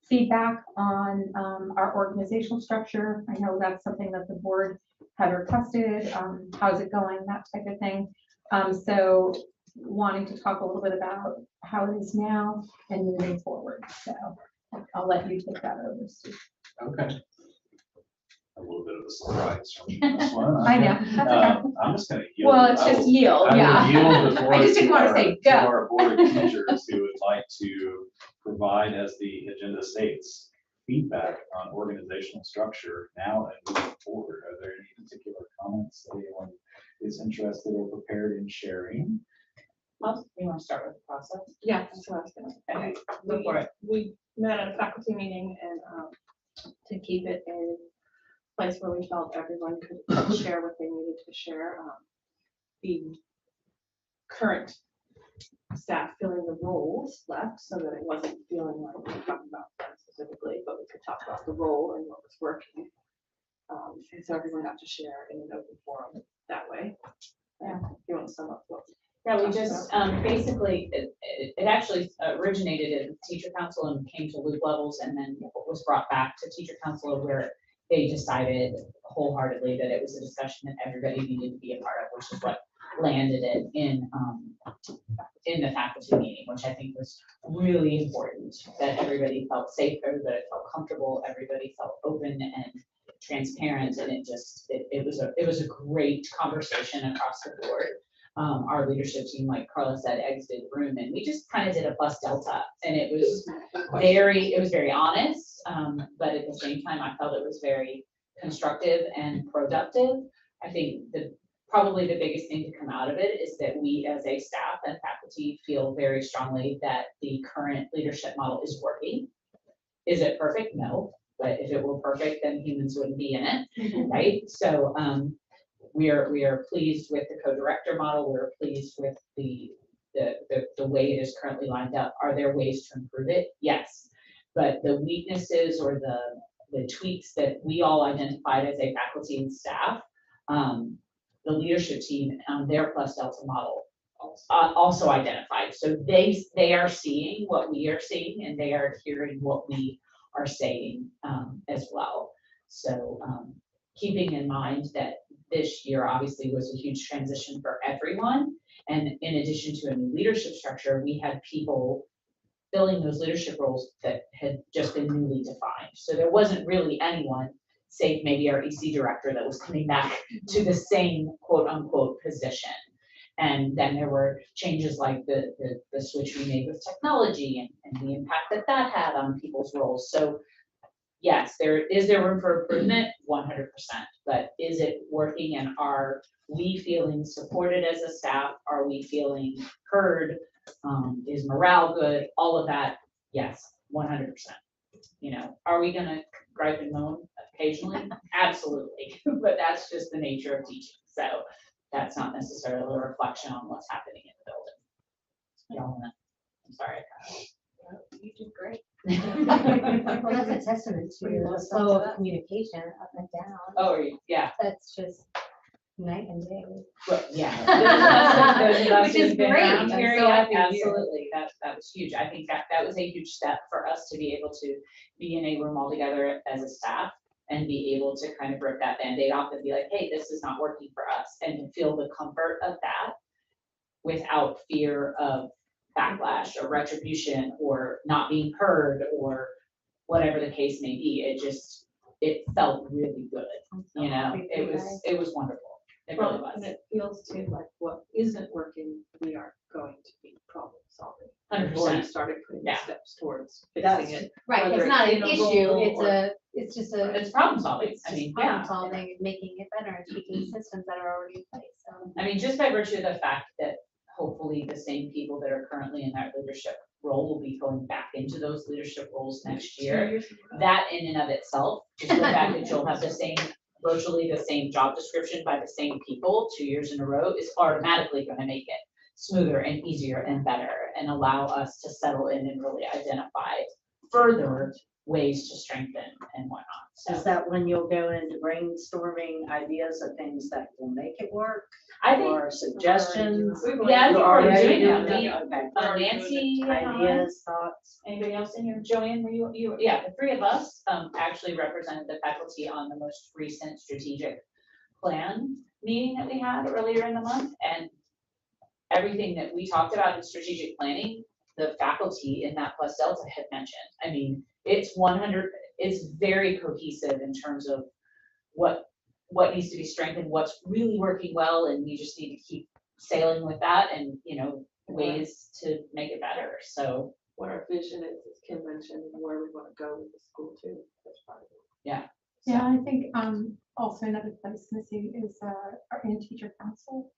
feedback on our organizational structure. I know that's something that the board had requested. How's it going, that type of thing. So wanting to talk a little bit about how it is now and moving forward. So I'll let you take that over, Steve. Okay. A little bit of a surprise from this one. I know. That's okay. I'm just gonna yield. Well, it's just yield, I yeah. will yield the floor I just didn't want to say to go. our board of teachers who would like to provide, as the agenda states, feedback on organizational structure now and moving forward. Are there any particular comments that anyone is interested or prepared in sharing? You want to start with the process? Yeah, that's what I was gonna. Okay, go for it. We met at a faculty meeting and, to keep it a place where we felt everyone could share what they needed to share. The current staff filling the roles left so that it wasn't feeling like we were talking about them specifically, but we could talk about the role and what was working. And so everyone got to share in an open forum that way. Yeah, if you want to sum up what. Yeah, we just, basically, it actually originated in teacher council and came to loop levels and then was brought back to teacher council where they decided wholeheartedly that it was a discussion that everybody needed to be a part of, which is what landed it in the faculty meeting, which I think was really important, that everybody felt safe, everybody felt comfortable, everybody felt open and transparent, and it was a great conversation across the board. Our leadership team, like Carla said, exited the room, and we just kind of did a plus delta, and it was very honest, but at the same time, I felt it was very constructive and productive. I think probably the biggest thing to come out of it is that we as a staff and faculty feel very strongly that the current leadership model is working. Is it perfect? No, but if it were perfect, then humans wouldn't be in it, right? So we are pleased with the co-director model. We're pleased with the way it is currently lined up. Are there ways to improve it? Yes, but the weaknesses or the tweaks that we all identified as a faculty and staff, the leadership team on their plus delta model also identified. So they are seeing what we are seeing, and they are hearing what we are saying as well. So keeping in mind that this year obviously was a huge transition for everyone. And in addition to a new leadership structure, we had people filling those leadership roles that had just been newly defined. So there wasn't really anyone, save maybe our EC director, that was coming back to the same quote unquote position. And then there were changes like the switch we made with technology and the impact that had on people's roles. So yes, there is room for improvement, 100%, but is it working, and are we feeling supported as a staff? Are we feeling heard? Is morale good? All of that, yes, 100%. You know, are we gonna gripe and moan occasionally? Absolutely, but that's just the nature of teaching. So that's not necessarily a reflection on what's happening in the building. Y'all wanna, I'm sorry. You did great. Well, that's a testament to the flow of communication up and down. Oh, yeah. That's just night and day. Well, yeah. Those of us Which is who've been great. around I'm here, so yeah, happy to hear. absolutely. That was huge. I think that was a huge step for us to be able to be in a room all together as a staff and be able to kind of rip that Band-Aid off and be like, hey, this is not working for us, and to feel the comfort of that without fear of backlash or retribution or not being heard or whatever the case may be. It felt really good. You know, it was wonderful. It really was. And it feels too like what isn't working, we are going to be problem solving. 100%. Or you started putting the steps towards fixing it. Right, Whether it's not it's an in a issue, role it's just a. It's problem solving. It's I just mean, problem yeah. solving and making it better and tweaking systems that are already in place, so. I mean, just by virtue of the fact that hopefully the same people that are currently in that leadership role will be going back into those leadership roles next year. That in and of itself, just the fact that you'll have virtually the same job description by the same people 2 years in a row is automatically going to make it smoother and easier and better and allow us to settle in and really identify further ways to strengthen and whatnot. So Is that when you'll go into brainstorming ideas of things that will make it work? I think, Or suggestions? yeah, I think You're we're already doing doing that. that? Okay. Nancy, Ideas, thoughts? anybody else in here? Joanne, were you, yeah, the three of us actually represented the faculty on the most recent strategic plan meeting that we had earlier in the month. And everything that we talked about in strategic planning, the faculty in that Plus Delta had mentioned. I mean, it's very cohesive in terms of what needs to be strengthened, what's really working well, and we just need to keep sailing with that and, you know, ways to make it better. So what our vision is, as Kim mentioned, and where we want to go with the school too. That's part of it. yeah. Yeah, I think also another place missing is our in teacher council.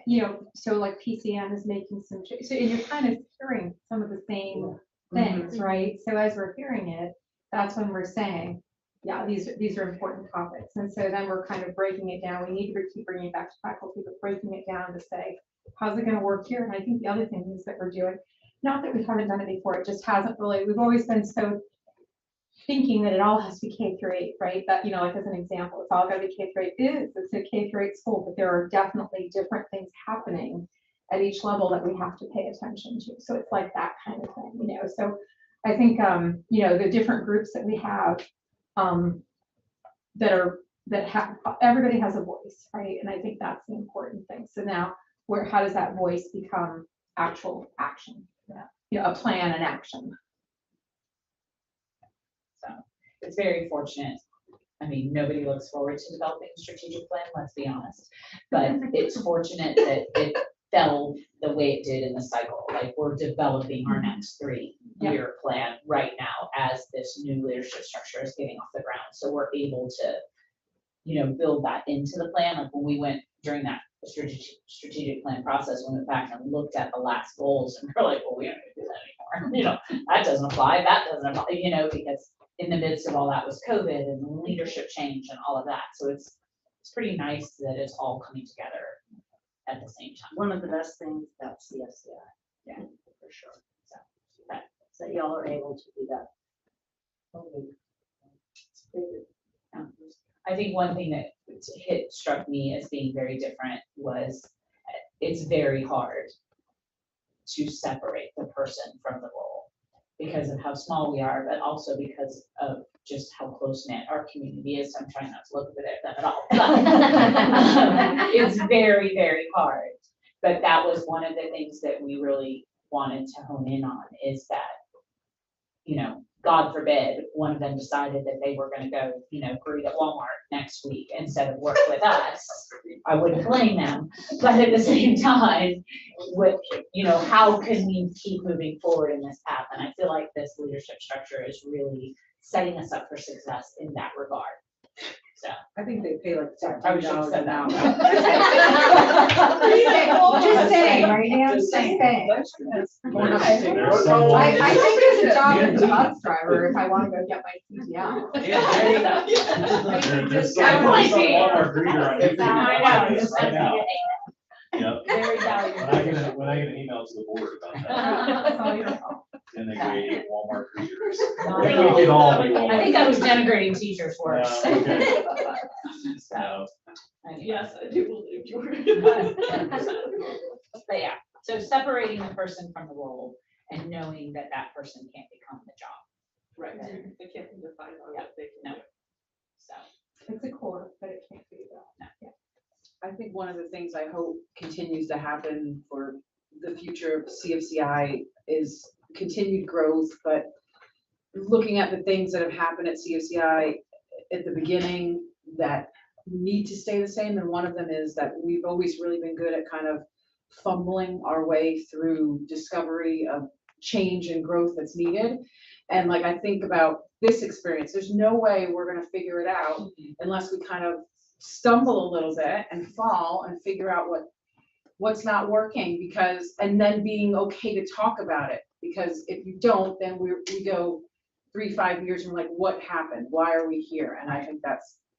you know, so like PCM is making some, so and you're kind of hearing some of the same things, right? So as we're hearing it, that's when we're saying, yeah, these are important topics. And so then we're kind of breaking it down. We need to keep bringing it back to faculty, but breaking it down to say, how's it going to work here? And I think the other thing is that we're doing, not that we haven't done it before, it just hasn't really, we've always been so thinking that it all has to be K-8, right? That, you know, like as an example, it's all got to be K-8. It's a K-8 school, but there are definitely different things happening at each level that we have to pay attention to. So it's like that kind of thing, you know? So I think, you know, the different groups that we have, everybody has a voice, right? And I think that's the important thing. So now how does that voice become actual action? Yeah. You know, a plan and action. So it's very fortunate. I mean, nobody looks forward to developing a strategic plan, let's be honest. But it's fortunate that it fell the way it did in the cycle. Like we're developing our next 3-year plan right now as this new leadership structure is getting off the ground. So we're able to, you know, build that into the plan. Like when we went during that strategic plan process, we went back and looked at the last goals and we're like, well, we don't need to do that anymore. You know, that doesn't apply, you know, because in the midst of all that was COVID and leadership change and all of that. So it's pretty nice that it's all coming together at the same time. One of the best things about CFCI. Yeah, for sure. So y'all are able to do that. It's pretty good. I think one thing that struck me as being very different was it's very hard to separate the person from the role because of how small we are, but also because of just how close-knit our community is. I'm trying not to look at them at all. But, it's very, very hard. But that was one of the things that we really wanted to hone in on is that, you know, God forbid, one of them decided that they were going to go, you know, greet at Walmart next week instead of work with us. I wouldn't blame them. But at the same time, with, you know, how can we keep moving forward in this path? And I feel like this leadership structure is really setting us up for success in that regard. So I think they pay like I should have $13 said an hour. Just saying, right now, just saying. I think there's a job as a bus driver if I want to go get my CDL. There's Definitely some be. Walmart greeter on YouTube I know. right now. Yep. Very valuable. When I get an email to the board about that, and they grade Walmart greeters. We could all be Walmart I think I was greeters. denigrating teachers worse. Okay. So, Yes, I do believe you were. but yeah, so separating the person from the role and knowing that that person can't become the job. Right, they can't be defined on what they can do. So. It's a core, but it can't be that. No. I think one of the things I hope continues to happen for the future of CFCI is continued growth, but looking at the things that have happened at CFCI at the beginning that need to stay the same, and one of them is that we've always really been good at kind of fumbling our way through discovery of change and growth that's needed. And like I think about this experience, there's no way we're going to figure it out unless we kind of stumble a little bit and fall and figure out what's not working, because and then being okay to talk about it, because if you don't, then we go 3-5 years and we're like, what happened? Why are we here? And I think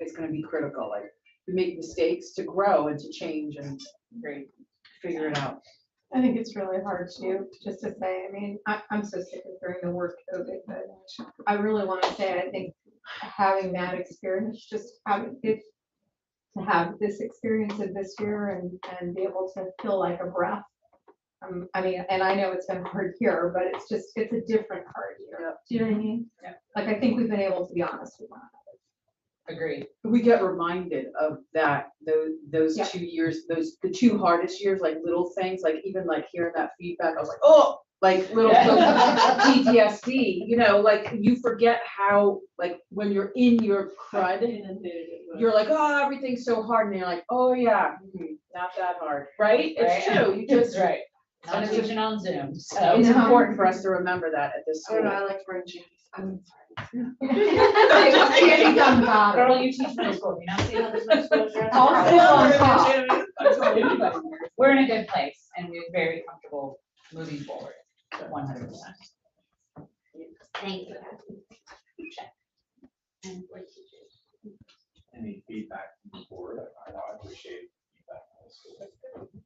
it's going to be critical. Like we make mistakes to grow and to change and figure it out. I think it's really hard to just to say, I mean, I'm so sick of hearing the word COVID, but I really want to say, I think having that experience, just having it, to have this experience of this year and be able to feel like a breath. I mean, and I know it's been hard here, but it's a different hard year. Do you know what I mean? Yeah. Like, I think we've been able to be honest with one another. Agreed. We get reminded of that, those 2 years, the 2 hardest years, like little things, like even like hearing that feedback, I was like, oh, like little PTSD, you know, like you forget how, like when you're in your crud, you're like, oh, everything's so hard. And you're like, oh yeah, not that hard, right? It's true. You just, right. And Not it's teaching on Zoom. So. it's important for us to remember that at this school. I like wearing jeans. I'm Girl, sorry. you teach middle school. You not see how this middle school is dressed? All school on top. We're in a good place and we're very comfortable moving forward, 100%. Thank you. Any feedback from the board? I know I appreciate feedback.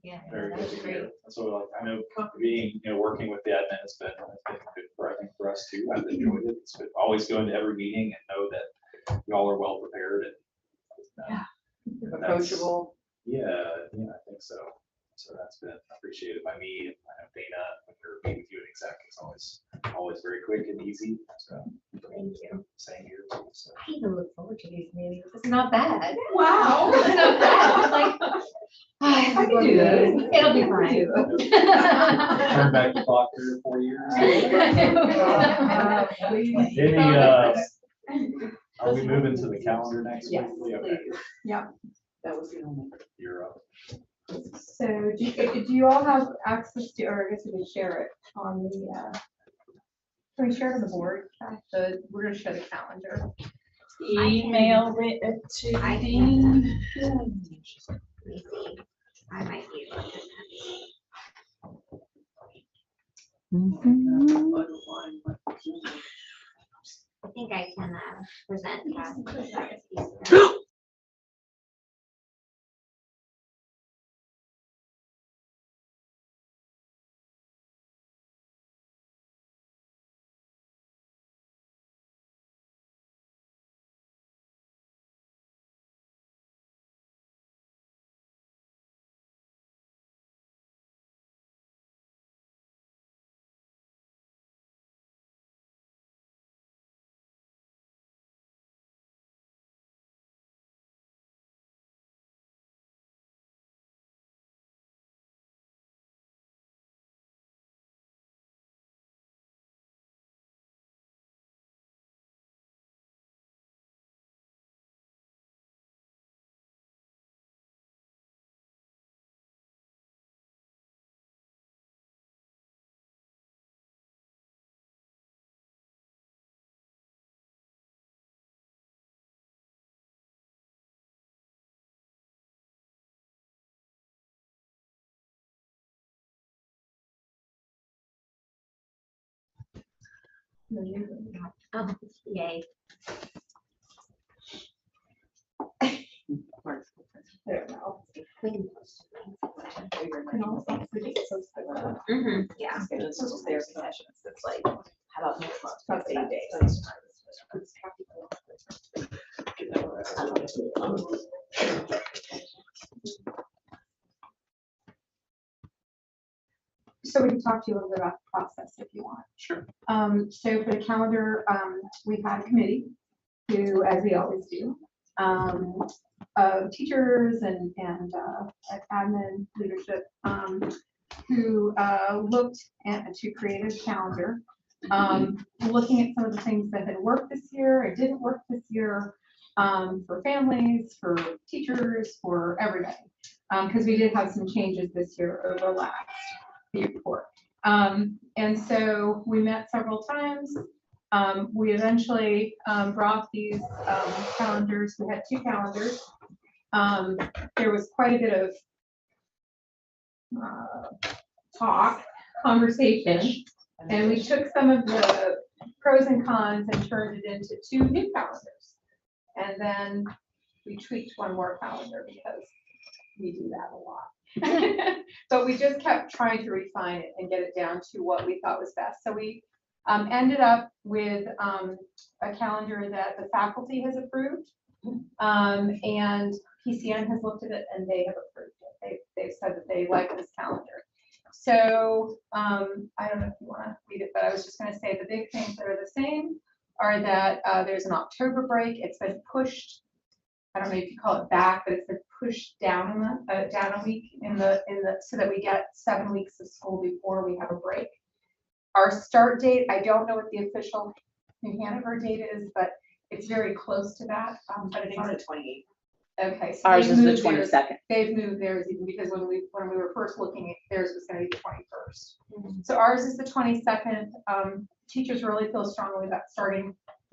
Yeah. Very good to hear. So like, I know being, working with the admin has been good for, I think, for us too. I've enjoyed it. It's been always going to every meeting and know that y'all are well prepared and Approachable. Yeah, I think so. So that's been appreciated by me, and I know Dana, when you're meeting with you and exec, it's always very quick and easy. So Thank you. same here too. So I even look forward to these meetings. It's not bad. Wow. It's not bad. It's like, I can do this. It'll be fine. turn back the clock 3 or 4 years. Any, are we moving to the calendar next week? Yes, Okay. please. Yeah. That was the only. You're up. So do you all have access to, or I guess we can share it on the, can we share it on the board? We're gonna share the calendar. Email it to I Dean. Let me see. I might be able to. I think I can present that. Oh, yay. There we go. We can post And also, we can post it. it. Yeah. It's just their sessions. It's like, how about next month? That's 8 that. days. So we can talk to you a little bit about the process if you want. Sure. So for the calendar, we had a committee who, as we always do, of teachers and admin leadership, who looked to create a calendar, looking at some of the things that had worked this year or didn't work this year, for families, for teachers, for everybody. Because we did have some changes this year over last year before. And so we met several times. We eventually brought these calendars. We had 2 calendars. There was quite a bit of conversation, and we took some of the pros and cons and turned it into 2 new calendars. And then we tweaked one more calendar because we do that a lot. But we just kept trying to refine it and get it down to what we thought was best. So we ended up with a calendar that the faculty has approved, and PCN has looked at it and they have approved it. They've said that they like this calendar. So I don't know if you want to read it, but I was just going to say the big things that are the same are that there's an October break. It's been pushed. I don't know if you call it back, but it's been pushed down down a week so that we get 7 weeks of school before we have a break. Our start date, I don't know what the official New Hanover date is, but it's very close to that. But it's the 28th. Okay. So Ours they've is the moved theirs- 22nd. They've moved theirs even because when we were first looking at theirs was going to be the 21st. So ours is the 22nd. Teachers really feel strongly about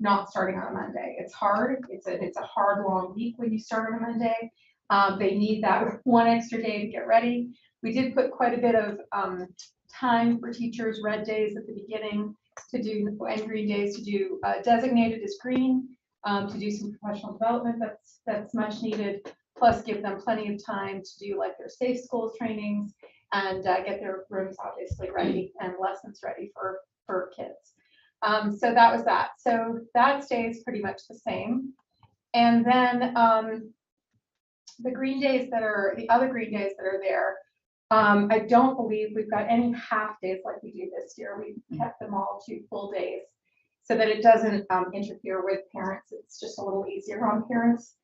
not starting on a Monday. It's hard. It's a hard, long week when you start on a Monday. They need that one extra day to get ready. We did put quite a bit of time for teachers, red days at the beginning to do, and green days to do, designated as green, to do some professional development that's much needed, plus give them plenty of time to do like their safe schools trainings and get their rooms obviously ready and lessons ready for kids. So that was that. So that stays pretty much the same. And then the green days that are, the other green days that are there, I don't believe we've got any half days like we do this year. We kept them all to full days so that it doesn't interfere with parents. It's just a little easier on parents.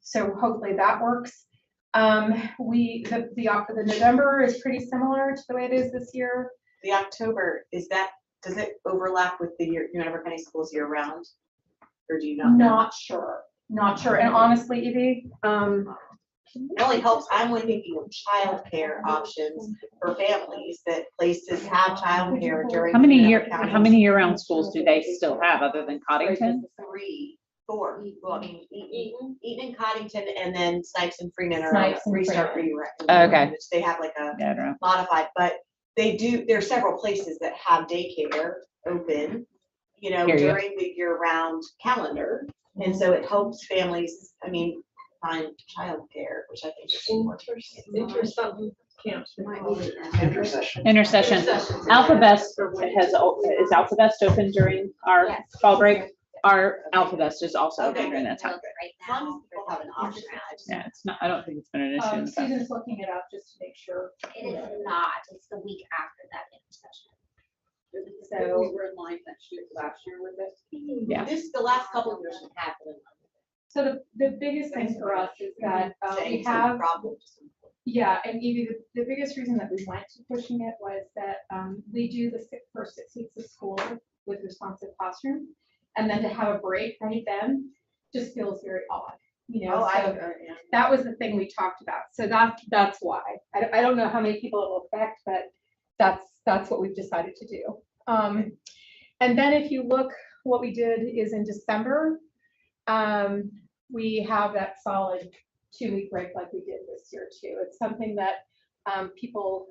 So hopefully that works. The November is pretty similar to the way it is this year. The October, does it overlap with the United County schools year round? Or do you not know? Not sure. And honestly, Evie, it only helps, I'm only thinking of childcare options for families, that places have childcare during. How many year-round schools do they still have other than Coddington? 3, 4. Well, I mean, Eaton and Coddington, and then Snipes and Freeman are Snipes and restart Freeman. redirect. Okay. Which they have like a Yeah, I don't know. modified, but there are several places that have daycare open, Hear you. during the year-round calendar. And so it helps families, find childcare, which I think is important. Intercession. Alphabest is Alphabest open during our Yes. fall break? Our Alphabest is also open Okay. during that time. Right As long now, as people have an option. Yeah, it's not, I don't think it's been an issue in the past. Susan's looking it up just to make sure. it is not, it's the week after that intercession. So We were in line last year with this. Yeah. The last couple of years have happened. So the biggest thing for us is that we have, yeah, and Evie, the biggest reason that we went to pushing it was that we do the first 6 weeks of school with responsive classroom. And then to have a break right then just feels very odd, so that was the thing we talked about. So that's why. I don't know how many people it will affect, but that's what we've decided to do. And then if you look, what we did is in December, we have that solid 2-week break like we did this year too. It's something that people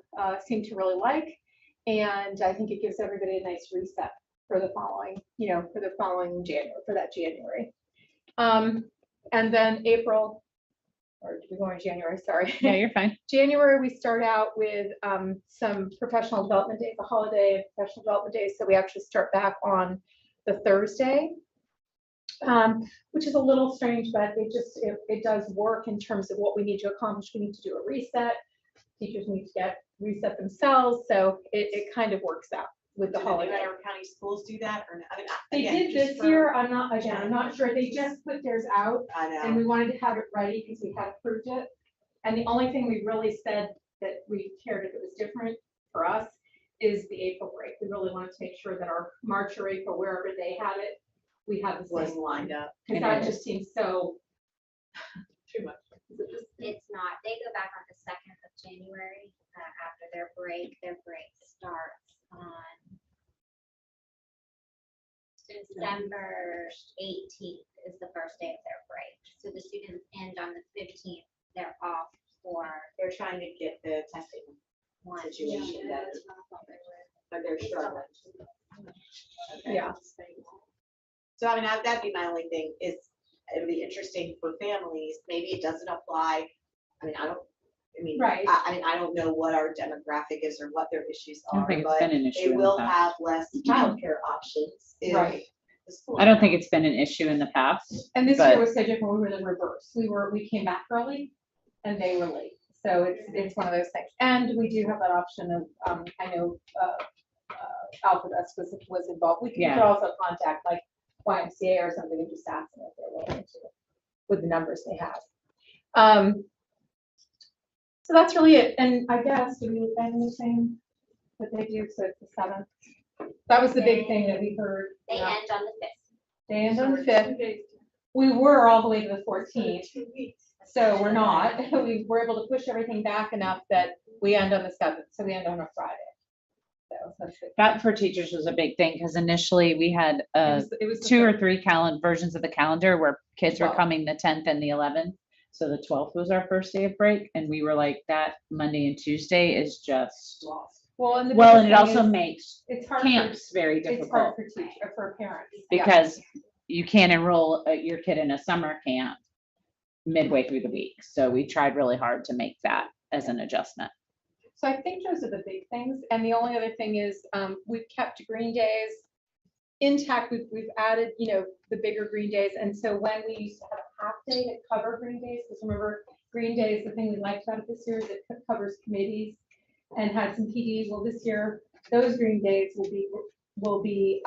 seem to really like. And I think it gives everybody a nice reset for the following, January, for that January. And then April, or did we go in January? Sorry. Yeah, you're fine. January, we start out with some professional development days, a holiday of professional development days. So we actually start back on the Thursday, which is a little strange, but it does work in terms of what we need to accomplish. We need to do a reset. Teachers need to reset themselves. So it kind of works out with the holiday. Do United County schools do that or not? They did this year. I'm not sure. They just put theirs out. I know. And we wanted to have it ready because we had approved it. And the only thing we really said that we cared if it was different for us is the April break. We really wanted to make sure that our March or April, wherever they had it, we had the Was same lined up. because that just seems so too much. It's not, they go back on the 2nd of January, after their break starts on December 18th is the first day of their break. So the students end on the 15th, they're off for They're trying to get the testing one. situation done, but they're struggling. Okay. Yeah. So that'd be my only thing is it'll be interesting for families. Maybe it doesn't apply. Right. I don't know what our demographic is or what their issues I don't are, think it's but been an issue they in the will past. have less childcare options. If Right. the school. I don't think it's been an issue in the past. And this but- year was so different. We were the reverse. We came back early and they were late. So it's one of those things. And we do have that option of, I know Alphabet was involved. We could Yeah. also contact like YMCA or something and just ask them if they're willing to, with the numbers they have. So that's really it. And I guess, do we have anything that they do? So it's the 7th. That was the big thing that we heard. They end on the 5th. They end on the 5th. We were all the way to the 14th. So we're not. We were able to push everything back enough that we end on the 7th. So we end on a Friday. So that's good. That for teachers was a big thing because initially we had It was the 2 or 3rd. 3 versions of the calendar where kids were Wow. coming the 10th and the 11th. So the 12th was our first day of break, and we were like, that Monday and Tuesday is just, Well, and the well, biggest and it thing also is makes it's hard camps very It's hard difficult for parents. because you can't enroll your kid in a summer camp midway through the week. So we tried really hard to make that as an adjustment. So I think those are the big things. And the only other thing is, we've kept green days intact. We've added, the bigger green days. And so when we used to have a half day to cover green days, because remember, green days, the thing we liked about it this year is it covers committees and had some PDs. Well, this year, those green days will be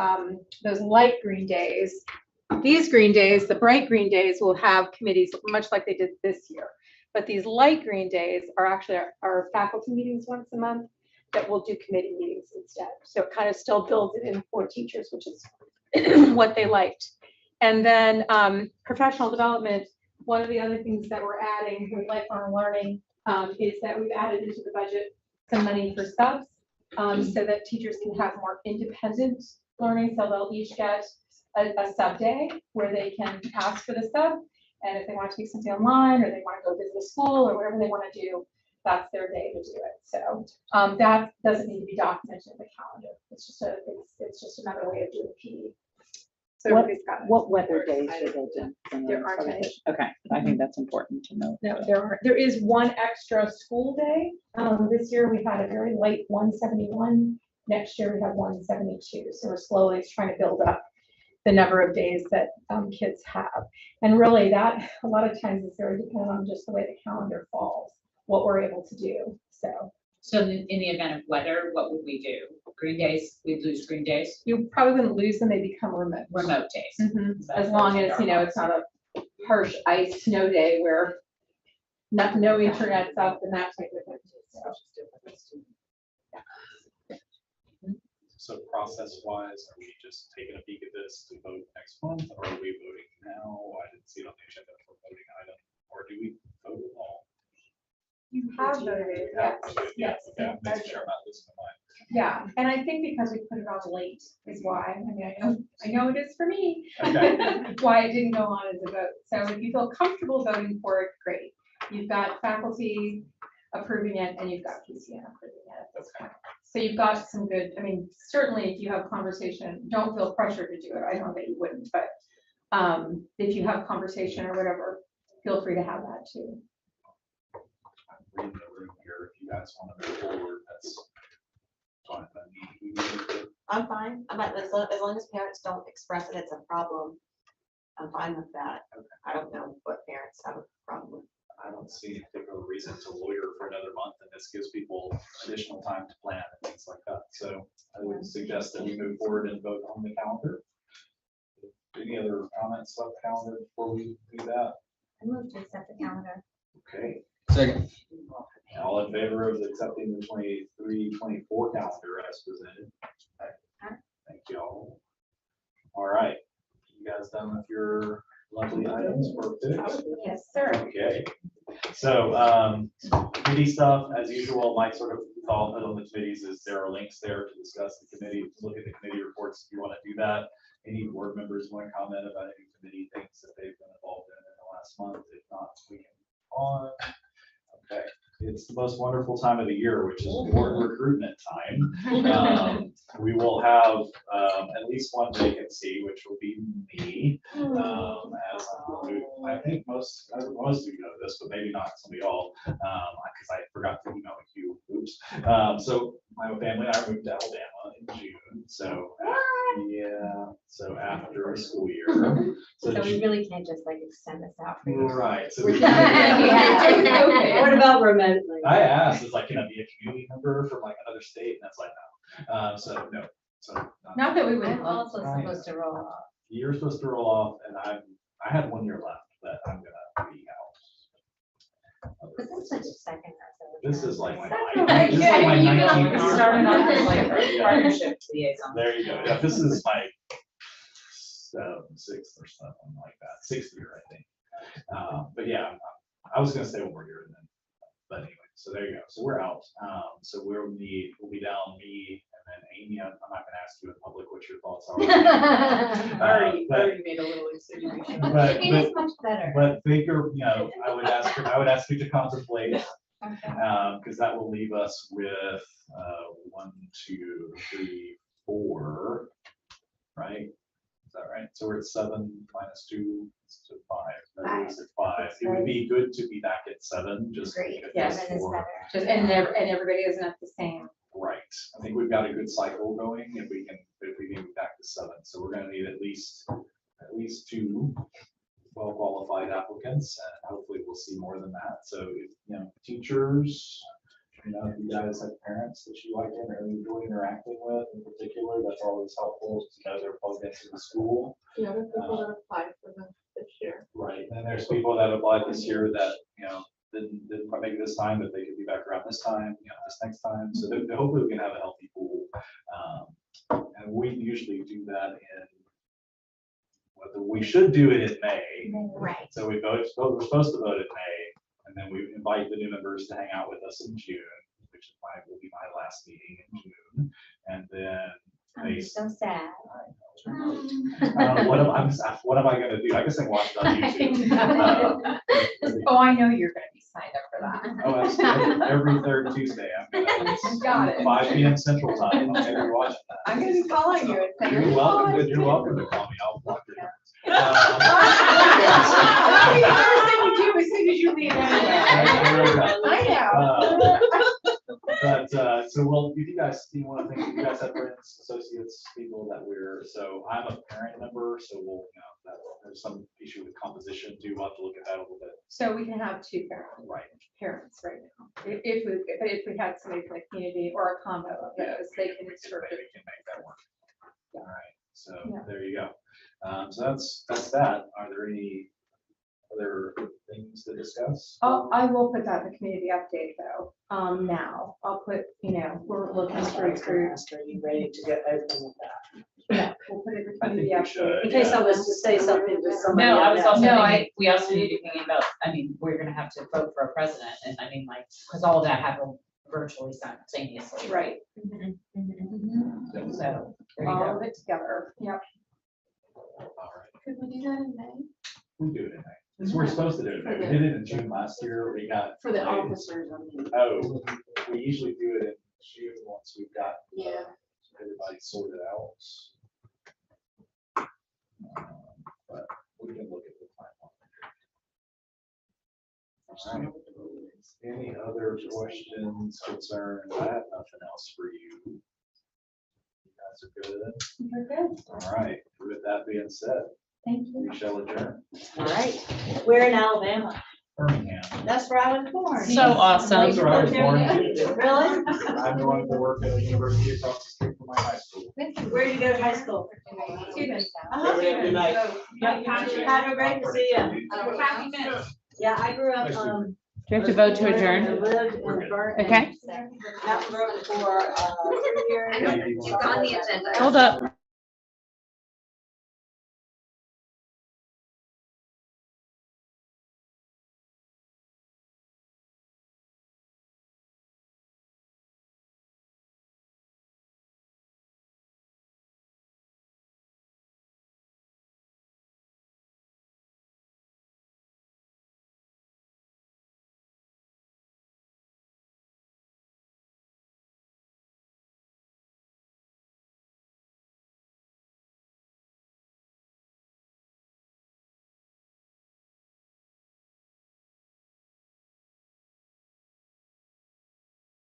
those light green days. These green days, the bright green days, will have committees much like they did this year. But these light green days are actually our faculty meetings once a month that will do committee meetings instead. So it kind of still builds it in for teachers, which is what they liked. And then professional development, one of the other things that we're adding with lifelong learning is that we've added into the budget some money for subs so that teachers can have more independent learning. So they'll each get a sub day where they can ask for the sub. And if they want to take something online or they want to go visit a school or whatever they want to do, that's their day to do it. So that doesn't need to be documented in the calendar. It's just another way of doing PE. So everybody's got it. What weather days are those in? There aren't any. Okay, I think that's important to know. No, there is one extra school day. This year we had a very late 171. Next year we have 172. So we're slowly trying to build up the number of days that kids have. And really that a lot of times is very dependent on just the way the calendar falls, what we're able to do. So in the event of weather, what would we do? Green days, we'd lose green days? You probably wouldn't lose them, they become remote. Remote days. As long as, it's not a harsh ice snow day where no internet's up and that type of thing. So process wise, are we just taking a peek at this to vote next month, or are we voting now? I didn't see it on the agenda for voting item, or do we vote at all? You have voted, yes. Yeah, make sure I'm not losing my mind. Yeah, and I think because we put it on late is why. I mean, I know it is for me. Okay. Why it didn't go on as a vote. So if you feel comfortable voting for it, great. You've got faculty approving it and you've got PCN approving it at this point. So you've got some good, certainly if you have conversation, don't feel pressure to do it. I know that you wouldn't, but if you have conversation or whatever, feel free to have that too. I'm reading the room here. If you guys want to move forward, that's fine. I'm fine. As long as parents don't express it, it's a problem. I'm fine with that. I don't know what parents have a problem with. I don't see any particular reason to lawyer for another month, and this gives people additional time to plan and things like that. So I would suggest that we move forward and vote on the calendar. Any other comments about the calendar before we do that? I move to accept the calendar. Okay. Second. All in favor of accepting the 23-24 calendar as presented? Thank you all. All right. You guys done with your lovely items for fix? Yes, sir. Okay. So committee stuff, as usual, my sort of thought on the committees is there are links there to discuss the committee, look at the committee reports if you want to do that. Any board members want to comment about any committee things that they've been involved in the last month? If not, we can move on. Okay. It's the most wonderful time of the year, which is board recruitment time. We will have at least one vacancy, which will be me. As I think most of you know this, but maybe not some of y'all, because I forgot to email you. Oops. So my family and I moved to Alabama in June. So so after a school year. So we really can't just extend this out for you. Right. So What about remotely? I asked, it's like, can I be a community member from another state? And that's like, no. So no. So Not that we would. I'm also supposed to roll off. You're supposed to roll off, and I had 1 year left that I'm gonna be out. This is such a second. This is like my right. this is like my Yeah, 19th year. Started off as like a Yeah. partnership liaison. There you go. Yeah, this is my 6th or something like that. 6th year, I think. But yeah, I was gonna stay 1 more year, and then, but anyway. So there you go. So we're out. So we'll be down me and then Amy. I'm not gonna ask you in public what your thoughts are. Already But made a little insinuation. But, It is much better. but figure, I would ask you to contemplate, because that will leave us with, 1, 2, 3, 4, right? Is that right? So we're at 7 minus 2, to 5. That leaves at 5. It would be good to be back at 7, just. Great. because Yes. Seven is for- better. Just, and everybody isn't at the same. Right. I think we've got a good cycle going if we can be back to 7. So we're gonna need at least 2 well-qualified applicants, and hopefully we'll see more than that. So, teachers, if you guys have parents that you like or enjoy interacting with in particular, that's always helpful to know they're plugged into the school. Yeah, the people that applied for this year. Right, and there's people that applied this year that, didn't quite make it this time, but they could be back around this time, this next time. So hopefully we can have a healthy pool. And we usually do that we should do it in May. Right. So we're supposed to vote in May, and then we invite the new members to hang out with us in June, which will be my last meeting in June. And then I'm so sad. what am I gonna do? I guess I can watch it on YouTube. Oh, I know you're gonna be signed up for that. Oh, absolutely. Every third Tuesday, I'm Got it. 5 PM Central Time. I'm gonna be watching that. I'm gonna be calling you and saying. You're welcome. You're welcome to call me. I'll block your number. Everything you do as soon as you leave anyway. I know. But, so well, if you guys, do you want to think, you guys have friends, associates, people that so I'm a parent member, so we'll, there's some issue with composition too. We'll have to look at that a little bit. So we can have 2 Right. parents right now. If we had somebody from the community or a combo of those, they can insert it. We can make that work. All right, so Yeah. there you go. So that's that. Are there any other things to discuss? Oh, I will put that in the community update though. Now, I'll put, we're looking to recruit. Are you ready to get open with that? Yeah, we'll put it in the I think community we update. should. In case I was to say something to somebody. No, I was also No, thinking, we also need to be thinking about, we're gonna have to vote for a president, and because all of that happened virtually simultaneously. Right. So, there you All go. of it together. Yep. All right. Could we do that in May? We do it in May. That's what we're supposed to do it in May. We did it in June last year. We got. For the officers, I mean. Oh, we usually do it in June once we've got. Yeah. Everybody sorted out. But we can look at the timeline. All right. Any other questions, concerns? I have nothing else for you. You guys are good? You're good. All right. With that being said, Thank you. we shall adjourn. All right, we're in Alabama. Birmingham. That's where I was born. So awesome. That's where I was born. Really? I'm going to work at a university across the street from my high school. Where did you go to high school? Students. Good night. Have a great to see you. Happy minutes. Yeah, I grew up, Do we have to vote to adjourn? lived in Burton. Okay. Mountain Road for 3 years. I know, it's on the agenda. Hold up.